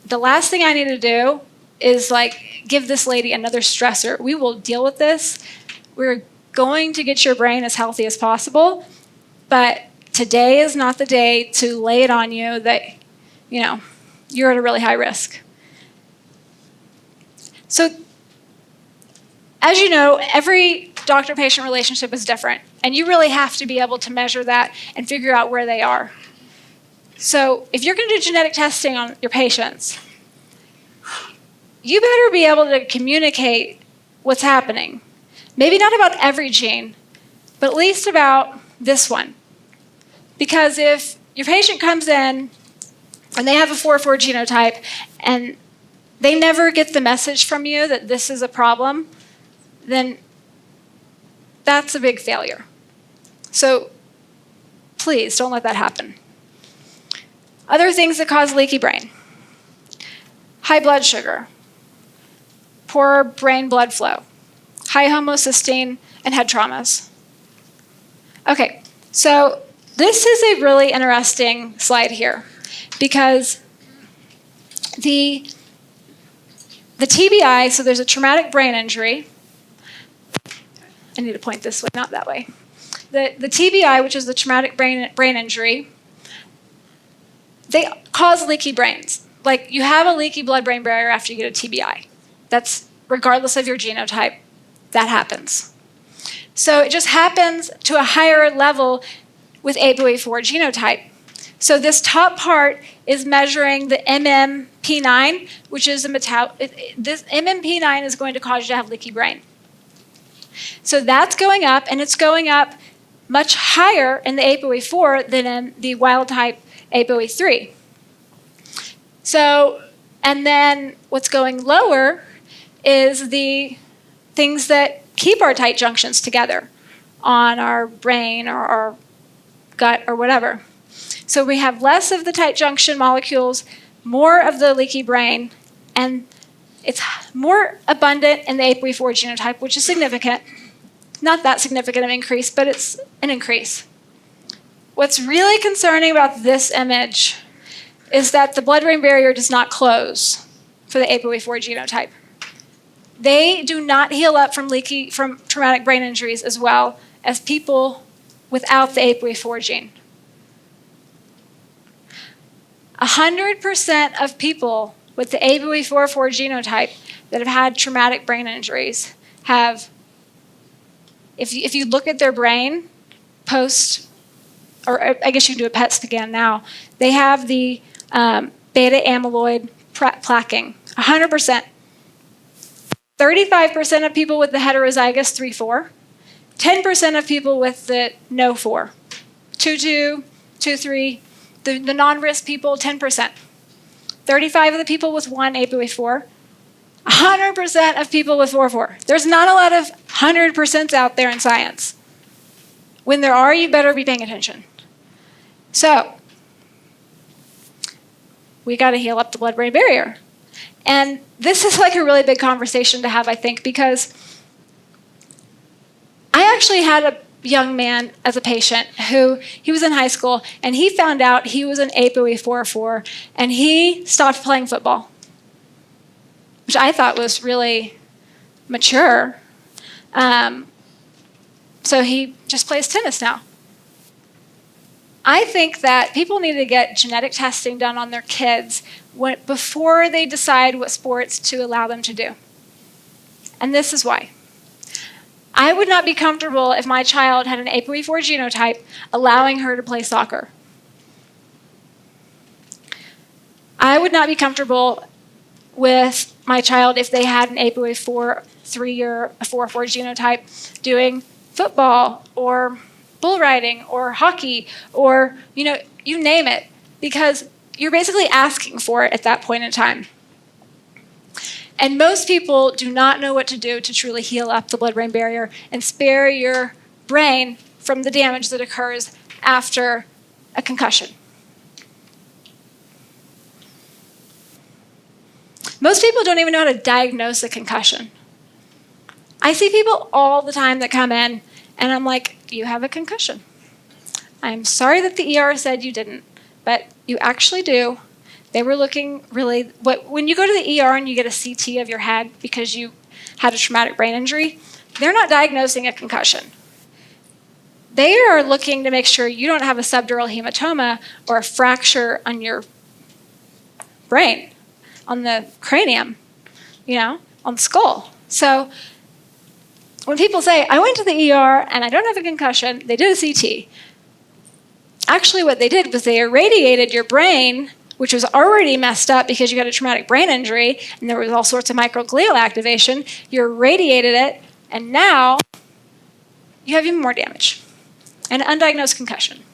the last thing I need to do is like give this lady another stressor. We will deal with this. We're going to get your brain as healthy as possible, but today is not the day to lay it on you that, you're at a really high risk. So, as you know, every doctor-patient relationship is different, and you really have to be able to measure that and figure out where they are. So, if you're going to do genetic testing on your patients, you better be able to communicate what's happening. Maybe not about every gene, but at least about this one. Because if your patient comes in and they have a 4-4 genotype and they never get the message from you that this is a problem, then that's a big failure. So please don't let that happen. Other things that cause leaky brain: high blood sugar, poor brain blood flow, high homocysteine, and head traumas. Okay, so this is a really interesting slide here because the TBI, so there's a traumatic brain injury. I need to point this way, not that way. The TBI, which is the traumatic brain injury, they cause leaky brains. Like, you have a leaky blood-brain barrier after you get a TBI. That's regardless of your genotype. That happens. So it just happens to a higher level with ApoE4 genotype. So this top part is measuring the MMP9, which is this MMP9 is going to cause you to have leaky brain. So that's going up, and it's going up much higher in the ApoE4 than in the wild-type ApoE3. So, and then what's going lower is the things that keep our tight junctions together on our brain or our gut or whatever. So we have less of the tight junction molecules, more of the leaky brain, and it's more abundant in the ApoE4 genotype, which is significant. Not that significant of an increase, but it's an increase. What's really concerning about this image is that the blood-brain barrier does not close for the ApoE4 genotype. They do not heal up from traumatic brain injuries as well as people without the ApoE4 gene. 100% of people with the ApoE4 genotype that have had traumatic brain injuries have, if you look at their brain post, or I guess you can do a PET scan now, they have the beta amyloid plaquing, 100%. 35% of people with the heterozygous 3-4, 10% of people with the no 4, 2-2, 2-3, the non-risk people, 10%. 35 of the people with 1 ApoE4, 100% of people with 4-4. There's not a lot of 100% out there in science. When there are, you better be paying attention. So, we got to heal up the blood-brain barrier. And this is like a really big conversation to have, I think, because I actually had a young man as a patient who, he was in high school, and he found out he was an ApoE4, and he stopped playing football. which I thought was really mature. So he just plays tennis now. I think that people need to get genetic testing done on their kids before they decide what sports to allow them to do. And this is why. I would not be comfortable if my child had an APOE4 genotype allowing her to play soccer. I would not be comfortable with my child if they had an APOE4 3 or a 4-4 genotype doing football or bull riding or hockey or, you name it, because you're basically asking for it at that point in time. And most people do not know what to do to truly heal up the blood-brain barrier and spare your brain from the damage that occurs after a concussion. Most people don't even know how to diagnose a concussion. I see people all the time that come in, and I'm like, you have a concussion. I'm sorry that the ER said you didn't, but you actually do. They were looking really, when you go to the ER and you get a CT of your head because you had a traumatic brain injury, they're not diagnosing a concussion. They are looking to make sure you don't have a subdural hematoma or a fracture on your brain, on the cranium, on the skull. So when people say, I went to the ER and I don't have a concussion, they did a CT. Actually, what they did was they irradiated your brain, which was already messed up because you had a traumatic brain injury and there was all sorts of microglial activation. You irradiated it, and now you have even more damage. An undiagnosed concussion.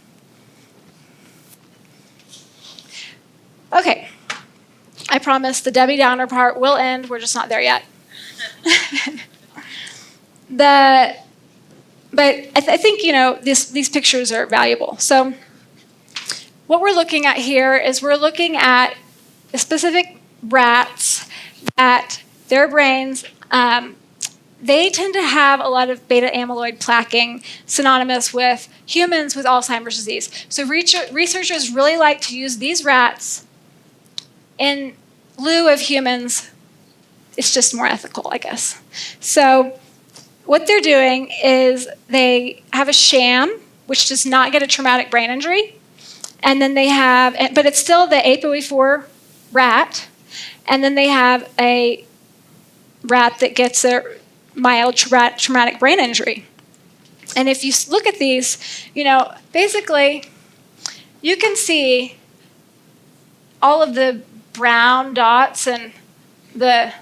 Okay, I promise the Debbie Downer part will end. We're just not there yet. But I think, these pictures are valuable. So what we're looking at here is we're looking at specific rats that their brains, they tend to have a lot of beta amyloid plaquing synonymous with humans with Alzheimer's disease. So researchers really like to use these rats in lieu of humans. It's just more ethical, I guess. So what they're doing is they have a sham, which does not get a traumatic brain injury. And then they have, but it's still the APOE4 rat. And then they have a rat that gets a mild traumatic brain injury. And if you look at these, basically, you can see all of the brown dots and the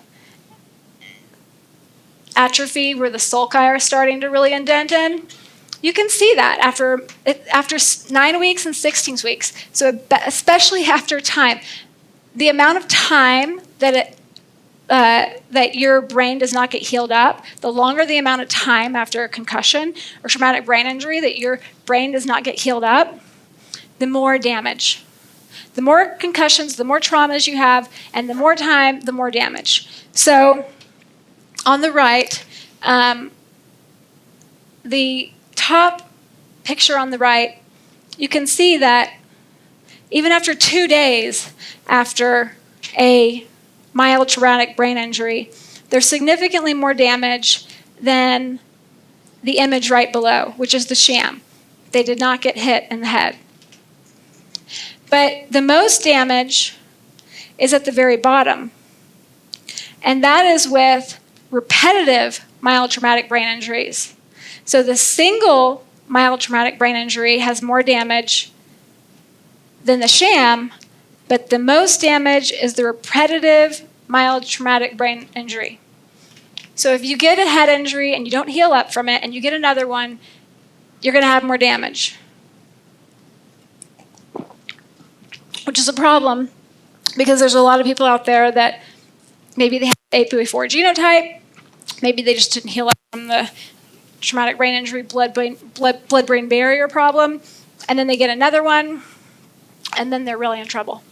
atrophy where the sulci are starting to really indent in. You can see that after 9 weeks and 16 weeks. So especially after time, the amount of time that that your brain does not get healed up, the longer the amount of time after a concussion or traumatic brain injury that your brain does not get healed up, the more damage. The more concussions, the more traumas you have, and the more time, the more damage. So on the right, the top picture on the right, you can see that even after 2 days after a mild traumatic brain injury, there's significantly more damage than the image right below, which is the sham. They did not get hit in the head. But the most damage is at the very bottom, and that is with repetitive mild traumatic brain injuries. So the single mild traumatic brain injury has more damage than the sham, but the most damage is the repetitive mild traumatic brain injury. So if you get a head injury and you don't heal up from it and you get another one, you're going to have more damage, which is a problem because there's a lot of people out there that maybe they have APOE4 genotype, maybe they just didn't heal up from the traumatic brain injury blood-brain barrier problem, and then they get another one, and then they're really in trouble.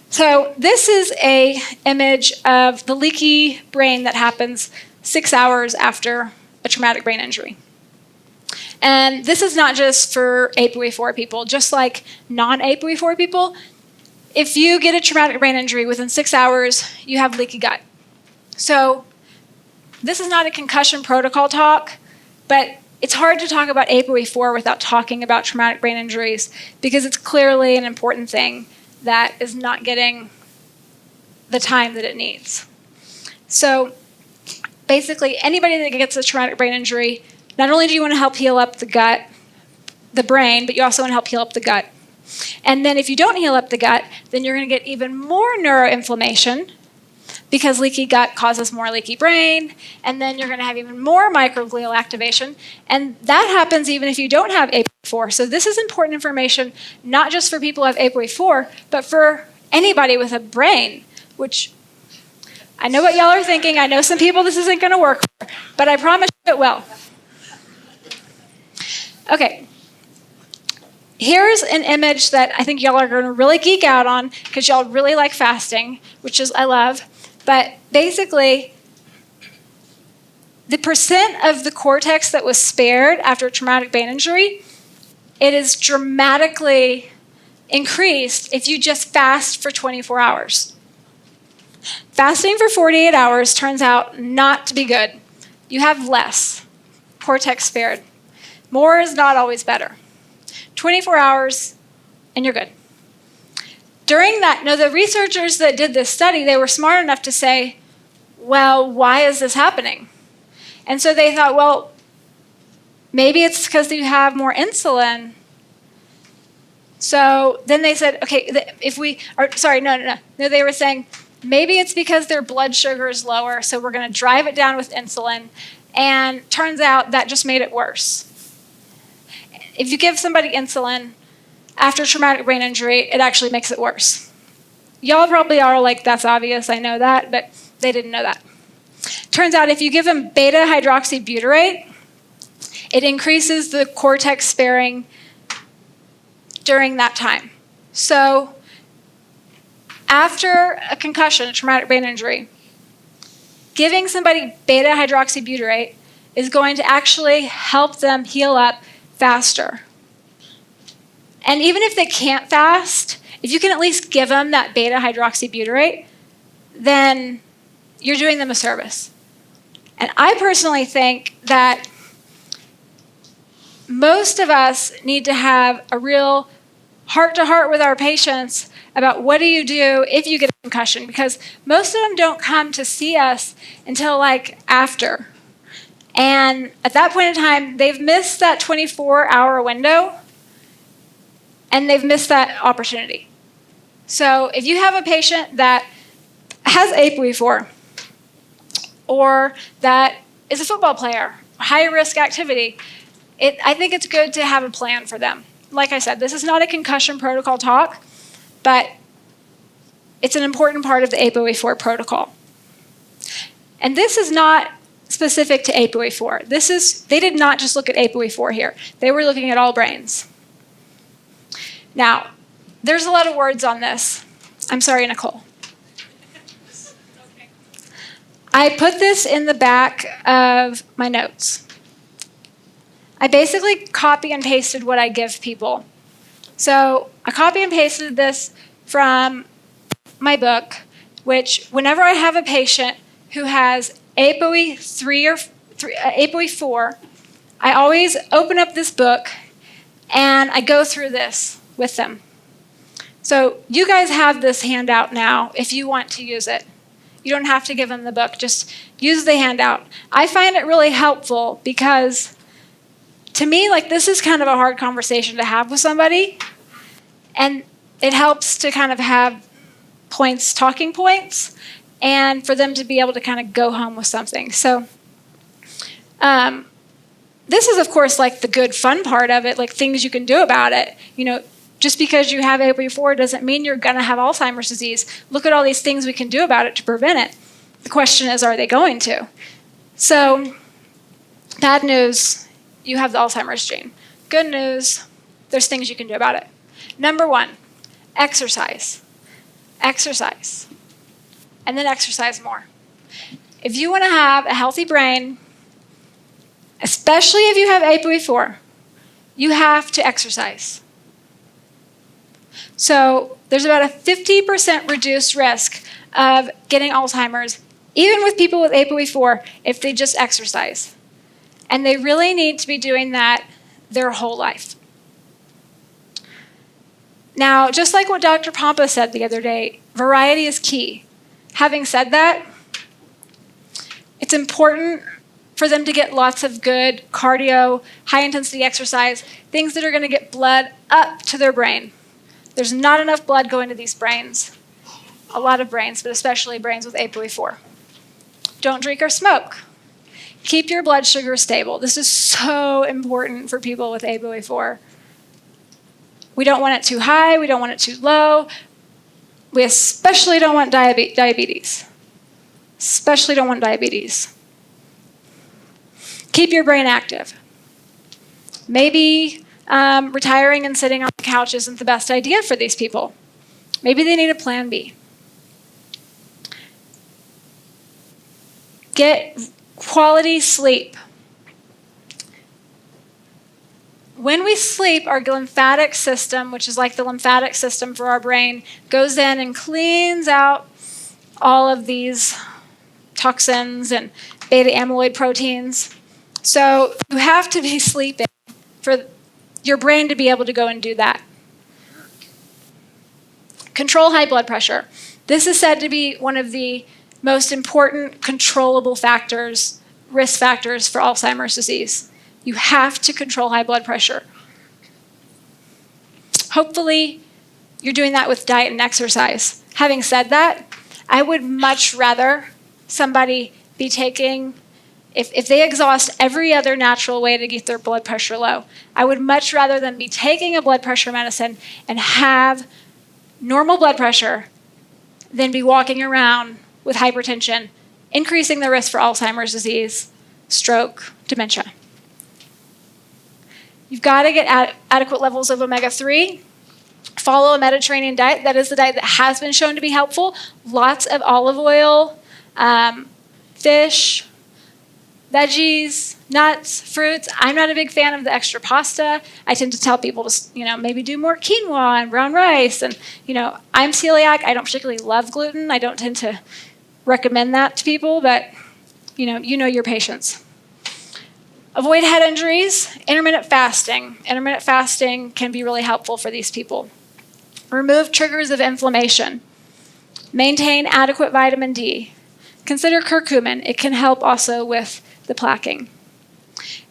So this is an image of the leaky brain that happens 6 hours after a traumatic brain injury. And this is not just for APOE4 people, just like non-APOE4 people. if you get a traumatic brain injury within 6 hours, you have leaky gut. So this is not a concussion protocol talk, but it's hard to talk about APOE4 without talking about traumatic brain injuries because it's clearly an important thing that is not getting the time that it needs. So basically, anybody that gets a traumatic brain injury, not only do you want to help heal up the gut, the brain, but you also want to help heal up the gut. And then if you don't heal up the gut, then you're going to get even more neuroinflammation because leaky gut causes more leaky brain, and then you're going to have even more microglial activation, and that happens even if you don't have APOE4. So this is important information, not just for people who have APOE4, but for anybody with a brain, which I know what y'all are thinking. I know some people this isn't going to work for, but I promise you it will. Okay. Here's an image that I think y'all are going to really geek out on because y'all really like fasting, which is I love. But basically, the percent of the cortex that was spared after a traumatic brain injury, it is dramatically increased if you just fast for 24 hours. Fasting for 48 hours turns out not to be good. You have less cortex spared. More is not always better. 24 hours, and you're good. During that, now the researchers that did this study, they were smart enough to say, well, why is this happening? And so they thought, well, maybe it's because you have more insulin. So then they said, okay, No, they were saying, maybe it's because their blood sugar is lower, so we're going to drive it down with insulin. And turns out that just made it worse. If you give somebody insulin after traumatic brain injury, it actually makes it worse. Y'all probably are like, that's obvious, I know that, but they didn't know that. Turns out if you give them beta hydroxybutyrate, it increases the cortex sparing during that time. So after a concussion, a traumatic brain injury, giving somebody beta hydroxybutyrate is going to actually help them heal up faster. And even if they can't fast, if you can at least give them that beta hydroxybutyrate, then you're doing them a service. And I personally think that most of us need to have a real heart-to-heart with our patients about what do you do if you get a concussion, because most of them don't come to see us until like after. And at that point in time, they've missed that 24-hour window, and they've missed that opportunity. So if you have a patient that has APOE4, or that is a football player, high-risk activity, I think it's good to have a plan for them. Like I said, this is not a concussion protocol talk, but it's an important part of the APOE4 protocol. And this is not specific to APOE4. They did not just look at APOE4 here. They were looking at all brains. Now, there's a lot of words on this. I'm sorry, Nicole. Okay. I put this in the back of my notes. I basically copy and pasted what I give people. So I copy and pasted this from my book, which whenever I have a patient who has APOE4, I always open up this book and I go through this with them. So you guys have this handout now if you want to use it. You don't have to give them the book, just use the handout. I find it really helpful because to me, like, this is kind of a hard conversation to have with somebody, and it helps to kind of have talking points, and for them to be able to kind of go home with something. So this is, of course, like the good fun part of it, like things you can do about it. You know, just because you have APOE4 doesn't mean you're going to have Alzheimer's disease. Look at all these things we can do about it to prevent it. The question is, are they going to? So, bad news, you have the Alzheimer's gene. Good news, there's things you can do about it. Number 1, exercise. Exercise. And then exercise more. If you want to have a healthy brain, especially if you have APOE4, you have to exercise. So there's about a 50% reduced risk of getting Alzheimer's, even with people with ApoE4, if they just exercise. And they really need to be doing that their whole life. Now, just like what Dr. Pompa said the other day, variety is key. Having said that, it's important for them to get lots of good cardio, high-intensity exercise, things that are going to get blood up to their brain. There's not enough blood going to these brains. A lot of brains, but especially brains with ApoE4. Don't drink or smoke. Keep your blood sugar stable. This is so important for people with ApoE4. We don't want it too high. We don't want it too low. We especially don't want diabetes. Especially don't want diabetes. Keep your brain active. Maybe retiring and sitting on the couch isn't the best idea for these people. Maybe they need a plan B. Get quality sleep. When we sleep, our lymphatic system, which is like the lymphatic system for our brain, goes in and cleans out all of these toxins and beta amyloid proteins. So you have to be sleeping for your brain to be able to go and do that. Control high blood pressure. This is said to be one of the most important controllable factors, risk factors for Alzheimer's disease. You have to control high blood pressure. Hopefully, you're doing that with diet and exercise. Having said that, I would much rather somebody be taking, if they exhaust every other natural way to get their blood pressure low, I would much rather them be taking a blood pressure medicine and have normal blood pressure than be walking around with hypertension, increasing the risk for Alzheimer's disease, stroke, dementia. You've got to get adequate levels of omega-3. Follow a Mediterranean diet. That is the diet that has been shown to be helpful. Lots of olive oil, fish, veggies, nuts, fruits. I'm not a big fan of the extra pasta. I tend to tell people to, maybe do more quinoa and brown rice. And, I'm celiac. I don't particularly love gluten. I don't tend to recommend that to people, but, you know your patients. Avoid head injuries. Intermittent fasting. Intermittent fasting can be really helpful for these people. Remove triggers of inflammation. Maintain adequate vitamin D. Consider curcumin. It can help also with the plaquing.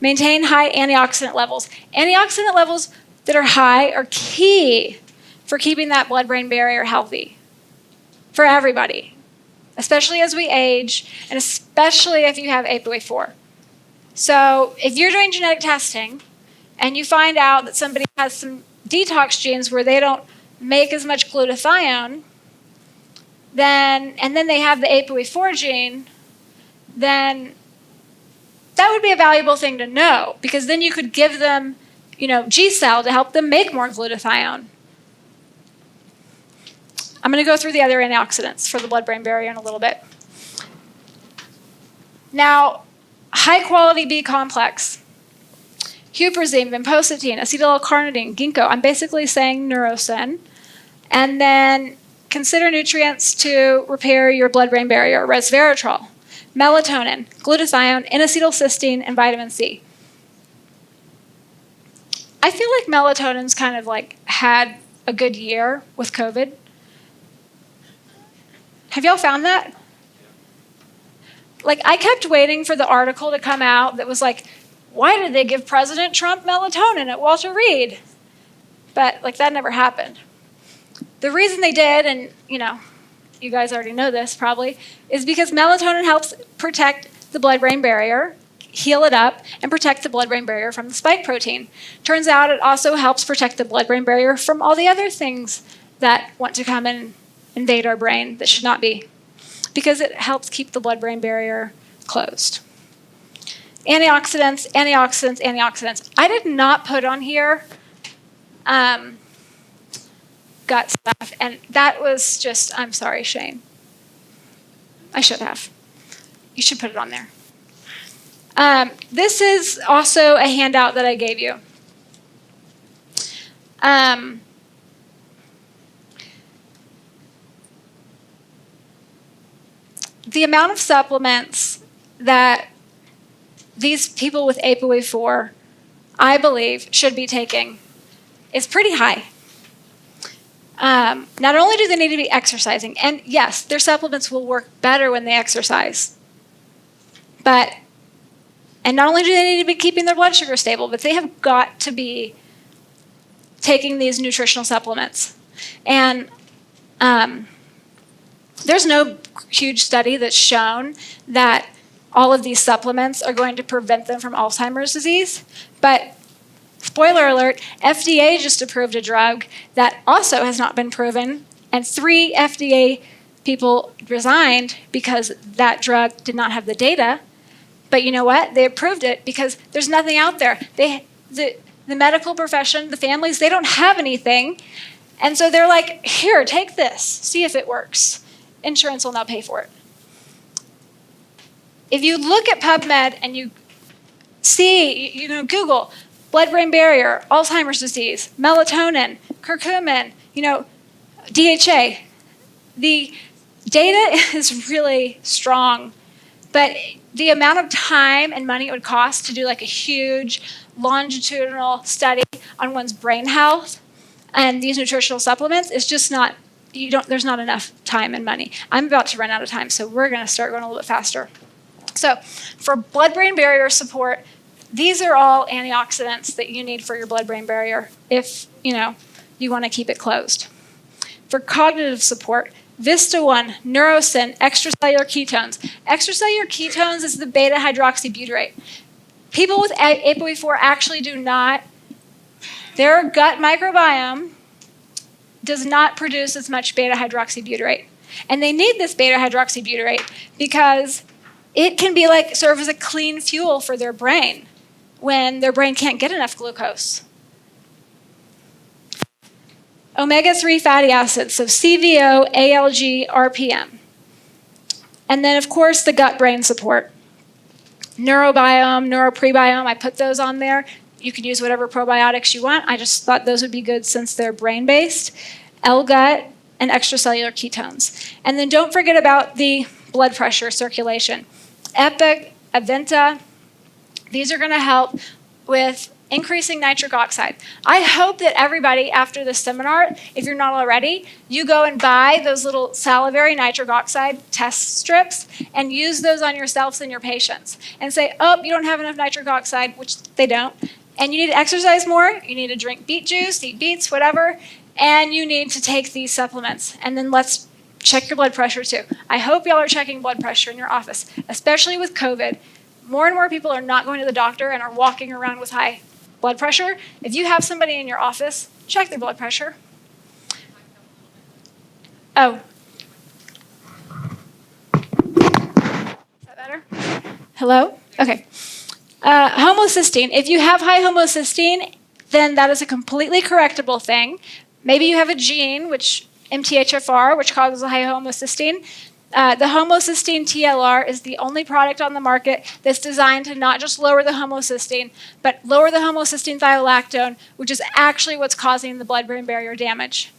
Maintain high antioxidant levels. Antioxidant levels that are high are key for keeping that blood-brain barrier healthy for everybody, especially as we age, and especially if you have ApoE4. So if you're doing genetic testing and you find out that somebody has some detox genes where they don't make as much glutathione, and then they have the ApoE4 gene, then that would be a valuable thing to know, because then you could give them, G-cell to help them make more glutathione. I'm going to go through the other antioxidants for the blood-brain barrier in a little bit. Now, high-quality B complex. Huperzine, vinpocetine, acetyl L-carnitine, ginkgo. I'm basically saying neurosin. And then consider nutrients to repair your blood-brain barrier. Resveratrol, melatonin, glutathione, N-acetylcysteine, and vitamin C. I feel like melatonin's kind of had a good year with COVID. Have y'all found that? I kept waiting for the article to come out that was why did they give President Trump melatonin at Walter Reed? But that never happened. The reason they did, and you guys already know this probably, is because melatonin helps protect the blood-brain barrier, heal it up, and protect the blood-brain barrier from the spike protein. Turns out it also helps protect the blood-brain barrier from all the other things that want to come and invade our brain that should not be, because it helps keep the blood-brain barrier closed. Antioxidants, antioxidants, antioxidants. I did not put on here gut stuff, and that was just, I'm sorry, Shane. I should have. You should put it on there. This is also a handout that I gave you. the amount of supplements that these people with ApoE4, I believe, should be taking is pretty high. Not only do they need to be exercising, and yes, their supplements will work better when they exercise, and not only do they need to be keeping their blood sugar stable, but they have got to be taking these nutritional supplements. And there's no huge study that's shown that all of these supplements are going to prevent them from Alzheimer's disease. But spoiler alert, FDA just approved a drug that also has not been proven, and 3 FDA people resigned because that drug did not have the data. But you know what? They approved it because there's nothing out there. The medical profession, the families, they don't have anything. And so they're like, here, take this, see if it works. Insurance will now pay for it. If you look at PubMed and you see, Google, blood-brain barrier, Alzheimer's disease, melatonin, curcumin, DHA, the data is really strong. But the amount of time and money it would cost to do like a huge longitudinal study on one's brain health and these nutritional supplements is just not, there's not enough time and money. I'm about to run out of time, so we're going to start going a little bit faster. So for blood-brain barrier support, these are all antioxidants that you need for your blood-brain barrier if, you want to keep it closed. For cognitive support, Vista-1, Neurosyn, extracellular ketones. Extracellular ketones is the beta-hydroxybutyrate. People with ApoE4 actually do not, their gut microbiome does not produce as much beta-hydroxybutyrate. And they need this beta-hydroxybutyrate because it can be serve as a clean fuel for their brain when their brain can't get enough glucose. Omega-3 fatty acids, so CVO, ALG, RPM. And then, of course, the gut-brain support. Neurobiome, neuroprebiome, I put those on there. You can use whatever probiotics you want. I just thought those would be good since they're brain-based. L-gut and extracellular ketones. And then don't forget about the blood pressure circulation. Epic, Aventa, these are going to help with increasing nitric oxide. I hope that everybody after this seminar, if you're not already, you go and buy those little salivary nitric oxide test strips and use those on yourselves and your patients. And say, oh, you don't have enough nitric oxide, which they don't, and you need to exercise more, you need to drink beet juice, eat beets, whatever, and you need to take these supplements. And then let's check your blood pressure too. I hope y'all are checking blood pressure in your office, especially with COVID. More and more people are not going to the doctor and are walking around with high blood pressure. If you have somebody in your office, check their blood pressure. Oh. Is that better? Hello? Okay. Homocysteine. If you have high homocysteine, then that is a completely correctable thing. Maybe you have a gene, which MTHFR, which causes a high homocysteine. The homocysteine TLR is the only product on the market that's designed to not just lower the homocysteine, but lower the homocysteine thiolactone, which is actually what's causing the blood-brain barrier damage.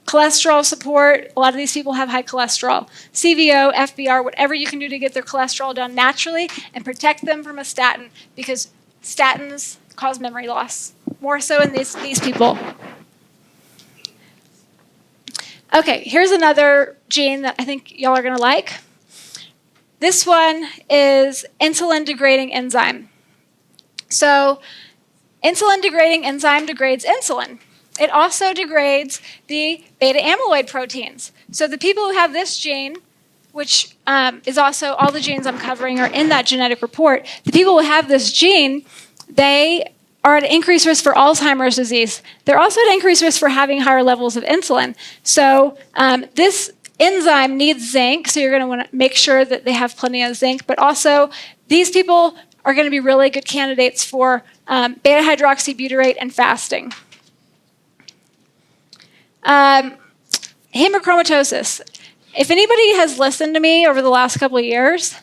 Cholesterol support, a lot of these people have high cholesterol. CVO, FBR, whatever you can do to get their cholesterol down naturally and protect them from a statin, because statins cause memory loss, more so in these people. Okay, here's another gene that I think y'all are going to like. This one is insulin-degrading enzyme. So insulin-degrading enzyme degrades insulin. It also degrades the beta-amyloid proteins. So the people who have this gene, which is also all the genes I'm covering are in that genetic report, the people who have this gene, they are at increased risk for Alzheimer's disease. They're also at increased risk for having higher levels of insulin. So this enzyme needs zinc, so you're going to want to make sure that they have plenty of zinc, but also these people are going to be really good candidates for beta-hydroxybutyrate and fasting. Hemochromatosis. If anybody has listened to me over the last couple of years,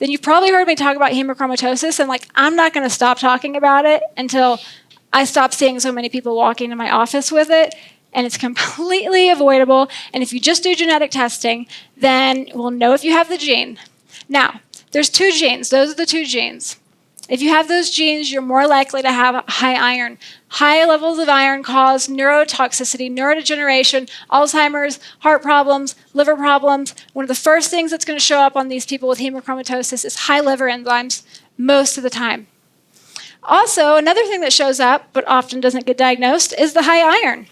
then you've probably heard me talk about hemochromatosis, and I'm not going to stop talking about it until I stop seeing so many people walking in my office with it. and it's completely avoidable. And if you just do genetic testing, then we'll know if you have the gene. Now, there's 2 genes. Those are the 2 genes. If you have those genes, you're more likely to have high iron. High levels of iron cause neurotoxicity, neurodegeneration, Alzheimer's, heart problems, liver problems. One of the first things that's going to show up on these people with hemochromatosis is high liver enzymes most of the time. Also, another thing that shows up but often doesn't get diagnosed is the high iron.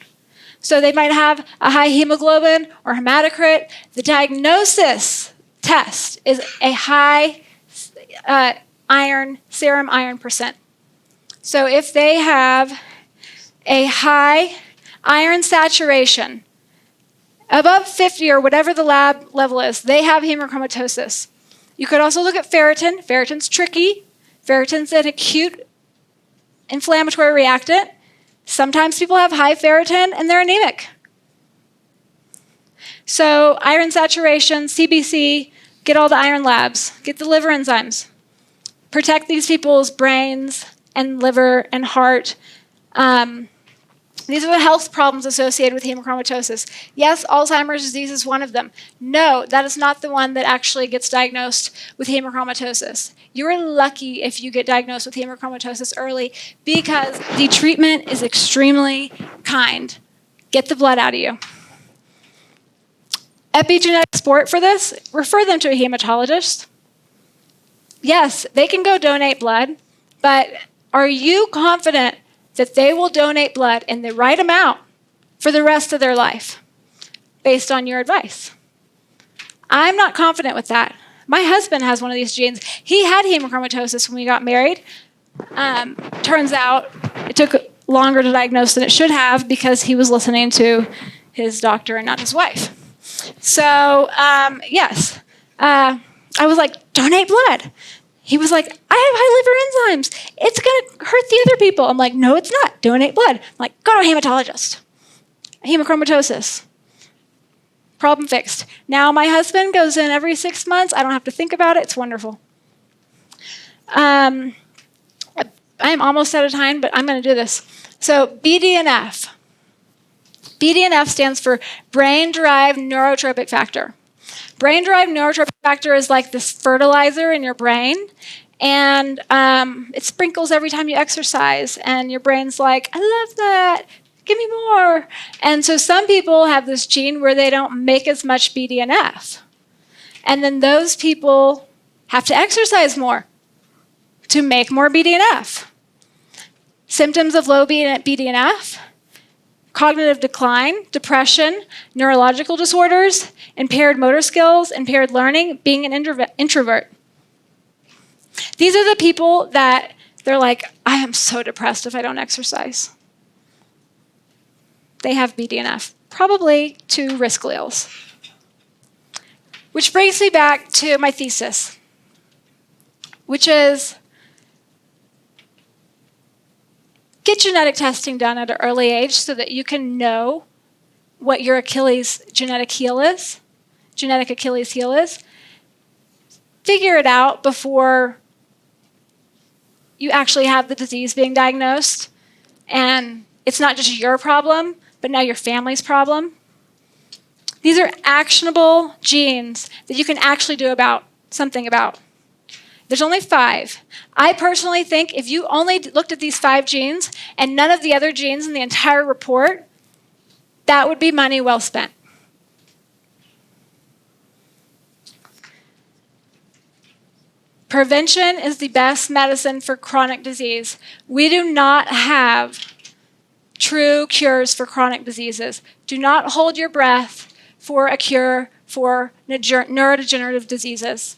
So they might have a high hemoglobin or hematocrit. The diagnosis test is a high serum iron percent. So if they have a high iron saturation, above 50 or whatever the lab level is, they have hemochromatosis. You could also look at ferritin. Ferritin's tricky. Ferritin's an acute inflammatory reactant. Sometimes people have high ferritin and they're anemic. So iron saturation, CBC, get all the iron labs, get the liver enzymes. Protect these people's brains and liver and heart. These are the health problems associated with hemochromatosis. Yes, Alzheimer's disease is one of them. No, that is not the one that actually gets diagnosed with hemochromatosis. You're lucky if you get diagnosed with hemochromatosis early because the treatment is extremely kind. Get the blood out of you. Epigenetic support for this, refer them to a hematologist. Yes, they can go donate blood, but are you confident that they will donate blood in the right amount for the rest of their life based on your advice? I'm not confident with that. My husband has one of these genes. He had hemochromatosis when we got married. Turns out it took longer to diagnose than it should have because he was listening to his doctor and not his wife. So, yes. I was like, donate blood. He was like, I have high liver enzymes. It's going to hurt the other people. I'm like, no, it's not. Donate blood. I'm like, go to a hematologist. Hemochromatosis. Problem fixed. Now my husband goes in every 6 months. I don't have to think about it. It's wonderful. I'm almost out of time, but I'm going to do this. So BDNF. BDNF stands for brain-derived neurotropic factor. Brain-derived neurotropic factor is like this fertilizer in your brain, and it sprinkles every time you exercise, and your brain's like, I love that, give me more. And so some people have this gene where they don't make as much BDNF, and then those people have to exercise more to make more BDNF. Symptoms of low BDNF: cognitive decline, depression, neurological disorders, impaired motor skills, impaired learning, being an introvert. These are the people that they're like, I am so depressed if I don't exercise. They have BDNF, probably 2 risk alleles. Which brings me back to my thesis, which is get genetic testing done at an early age so that you can know what your genetic Achilles heel is. Figure it out before you actually have the disease being diagnosed. And it's not just your problem, but now your family's problem. These are actionable genes that you can actually do something about. There's only 5. I personally think if you only looked at these 5 genes and none of the other genes in the entire report, that would be money well spent. Prevention is the best medicine for chronic disease. We do not have true cures for chronic diseases. Do not hold your breath for a cure for neurodegenerative diseases.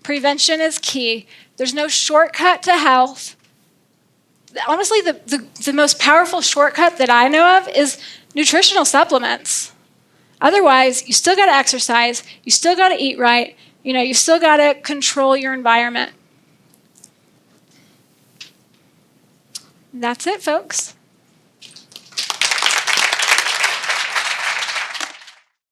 Prevention is key. There's no shortcut to health. Honestly, the most powerful shortcut that I know of is nutritional supplements. Otherwise, you still got to exercise, you still got to eat right, you still got to control your environment. That's it, folks.